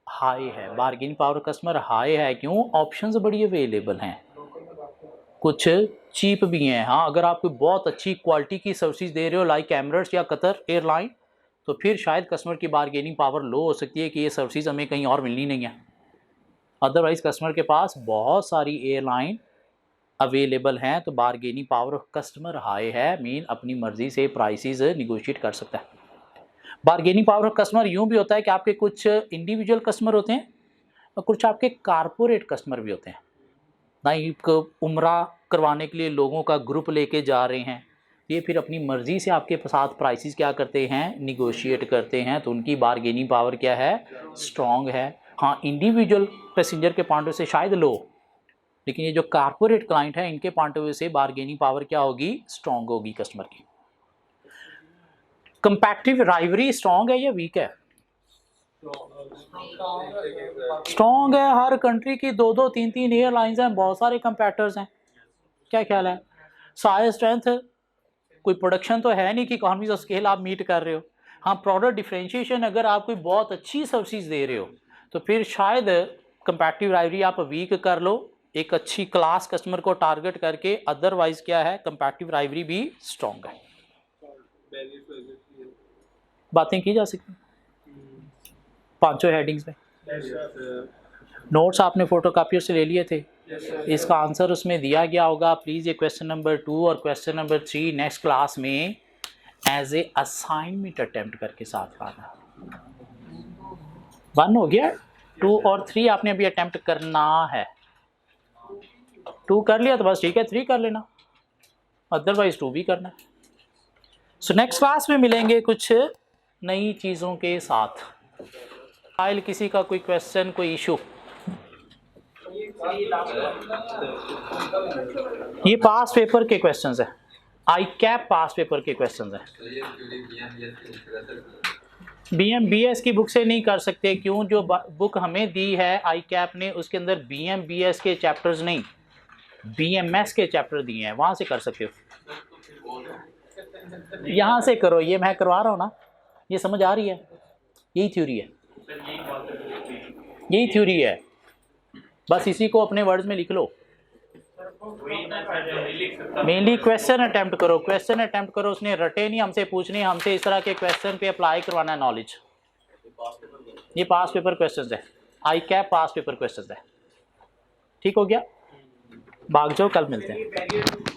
हाई है। Bargaining power of customer high है। क्यों? ऑप्शंस बड़ी अवेलेबल हैं, कुछ चीप भी हैं। हाँ, अगर आप कोई बहुत अच्छी क्वालिटी की सर्विसेज दे रहे हो लाइक एमिरेट्स या कतर एयरलाइन, तो फिर शायद कस्टमर की बारगेनिंग पावर लो हो सकती है कि ये सर्विसेज हमें कहीं और मिलनी नहीं है। अदरवाइज कस्टमर के पास बहुत सारी एयरलाइन अवेलेबल हैं, तो bargaining power of customer high है। मीन अपनी मर्जी से प्राइसेस निगोशिएट कर सकता है। बारगेनिंग पावर ऑफ कस्टमर यूँ भी होता है कि आपके कुछ इंडिविजुअल कस्टमर होते हैं और कुछ आपके कारपोरेट कस्टमर भी होते हैं। ना एक उम्रा करवाने के लिए लोगों का ग्रुप लेके जा रहे हैं, ये फिर अपनी मर्ज़ी से आपके साथ प्राइसेस क्या करते हैं, निगोशिएट करते हैं, तो उनकी बारगेनिंग पावर क्या है, स्ट्रॉन्ग है। हाँ, इंडिविजुअल पैसेंजर के पॉइंट ऑफ व्यू से शायद लो, लेकिन ये जो कारपोरेट क्लाइंट है इनके पॉइंट ऑफ व्यू से बारगेनिंग पावर क्या होगी, स्ट्रॉन्ग होगी कस्टमर की। कंपैटिटिव राइवरी स्ट्रॉन्ग है या वीक है? स्ट्रॉन्ग है। हर कंट्री की 2-2, 3-3 एयरलाइंस हैं, बहुत सारे कंपैटिटर्स हैं। क्या ख्याल है? साइज स्ट्रेंथ, कोई प्रोडक्शन तो है नहीं कि इकॉनमीज ऑफ स्केल आप मीट कर रहे हो। हाँ, प्रोडक्ट डिफरेंशिएशन, अगर आप कोई बहुत अच्छी सर्विसेज दे रहे हो तो फिर शायद कंपैटिटिव राइवरी आप वीक कर लो, एक अच्छी क्लास कस्टमर को टारगेट करके। अदरवाइज क्या है, कंपैटिटिव राइवरी भी स्ट्रॉन्ग है। बातें की जा सकती हैं 5 हेडिंग्स में। नोट्स आपने फोटोकॉपियर से ले लिए थे, इसका आंसर उसमें दिया गया होगा। प्लीज़ ये क्वेश्चन नंबर 2 और क्वेश्चन नंबर 3 नेक्स्ट क्लास में एज ए असाइनमेंट अटेम्प्ट करके साथ लाना। 1 हो गया, 2 और 3 आपने अभी अटेम्प्ट करना है। 2 कर लिया तो बस ठीक है, 3 कर लेना, अदरवाइज 2 भी करना है। सो नेक्स्ट क्लास में मिलेंगे कुछ नई चीज़ों के साथ। फाइल किसी का कोई क्वेश्चन, कोई इशू? ये पास पेपर के क्वेश्चंस हैं, आई कैप पास पेपर के क्वेश्चंस हैं। BMBS की बुक से नहीं कर सकते। क्यों? जो बुक हमें दी है आई कैप ने, उसके अंदर BMBS के चैप्टर्स नहीं, BMS के चैप्टर दिए हैं, वहाँ से कर सकते हो। यहाँ से करो, ये मैं करवा रहा हूँ ना, ये समझ आ रही है? यही थ्योरी है, यही थ्योरी है। बस इसी को अपने वर्ड्स में लिख लो। मेनली क्वेश्चन अटेम्प्ट करो, क्वेश्चन अटेम्प्ट करो। उसने रटे नहीं, हमसे पूछनी, हमसे इस तरह के क्वेश्चन पे अप्लाई करवाना है नॉलेज। ये पास पेपर क्वेश्चंस है, आई कैप पास पेपर क्वेश्चंस है। ठीक हो गया, भाग जाओ, कल मिलते हैं।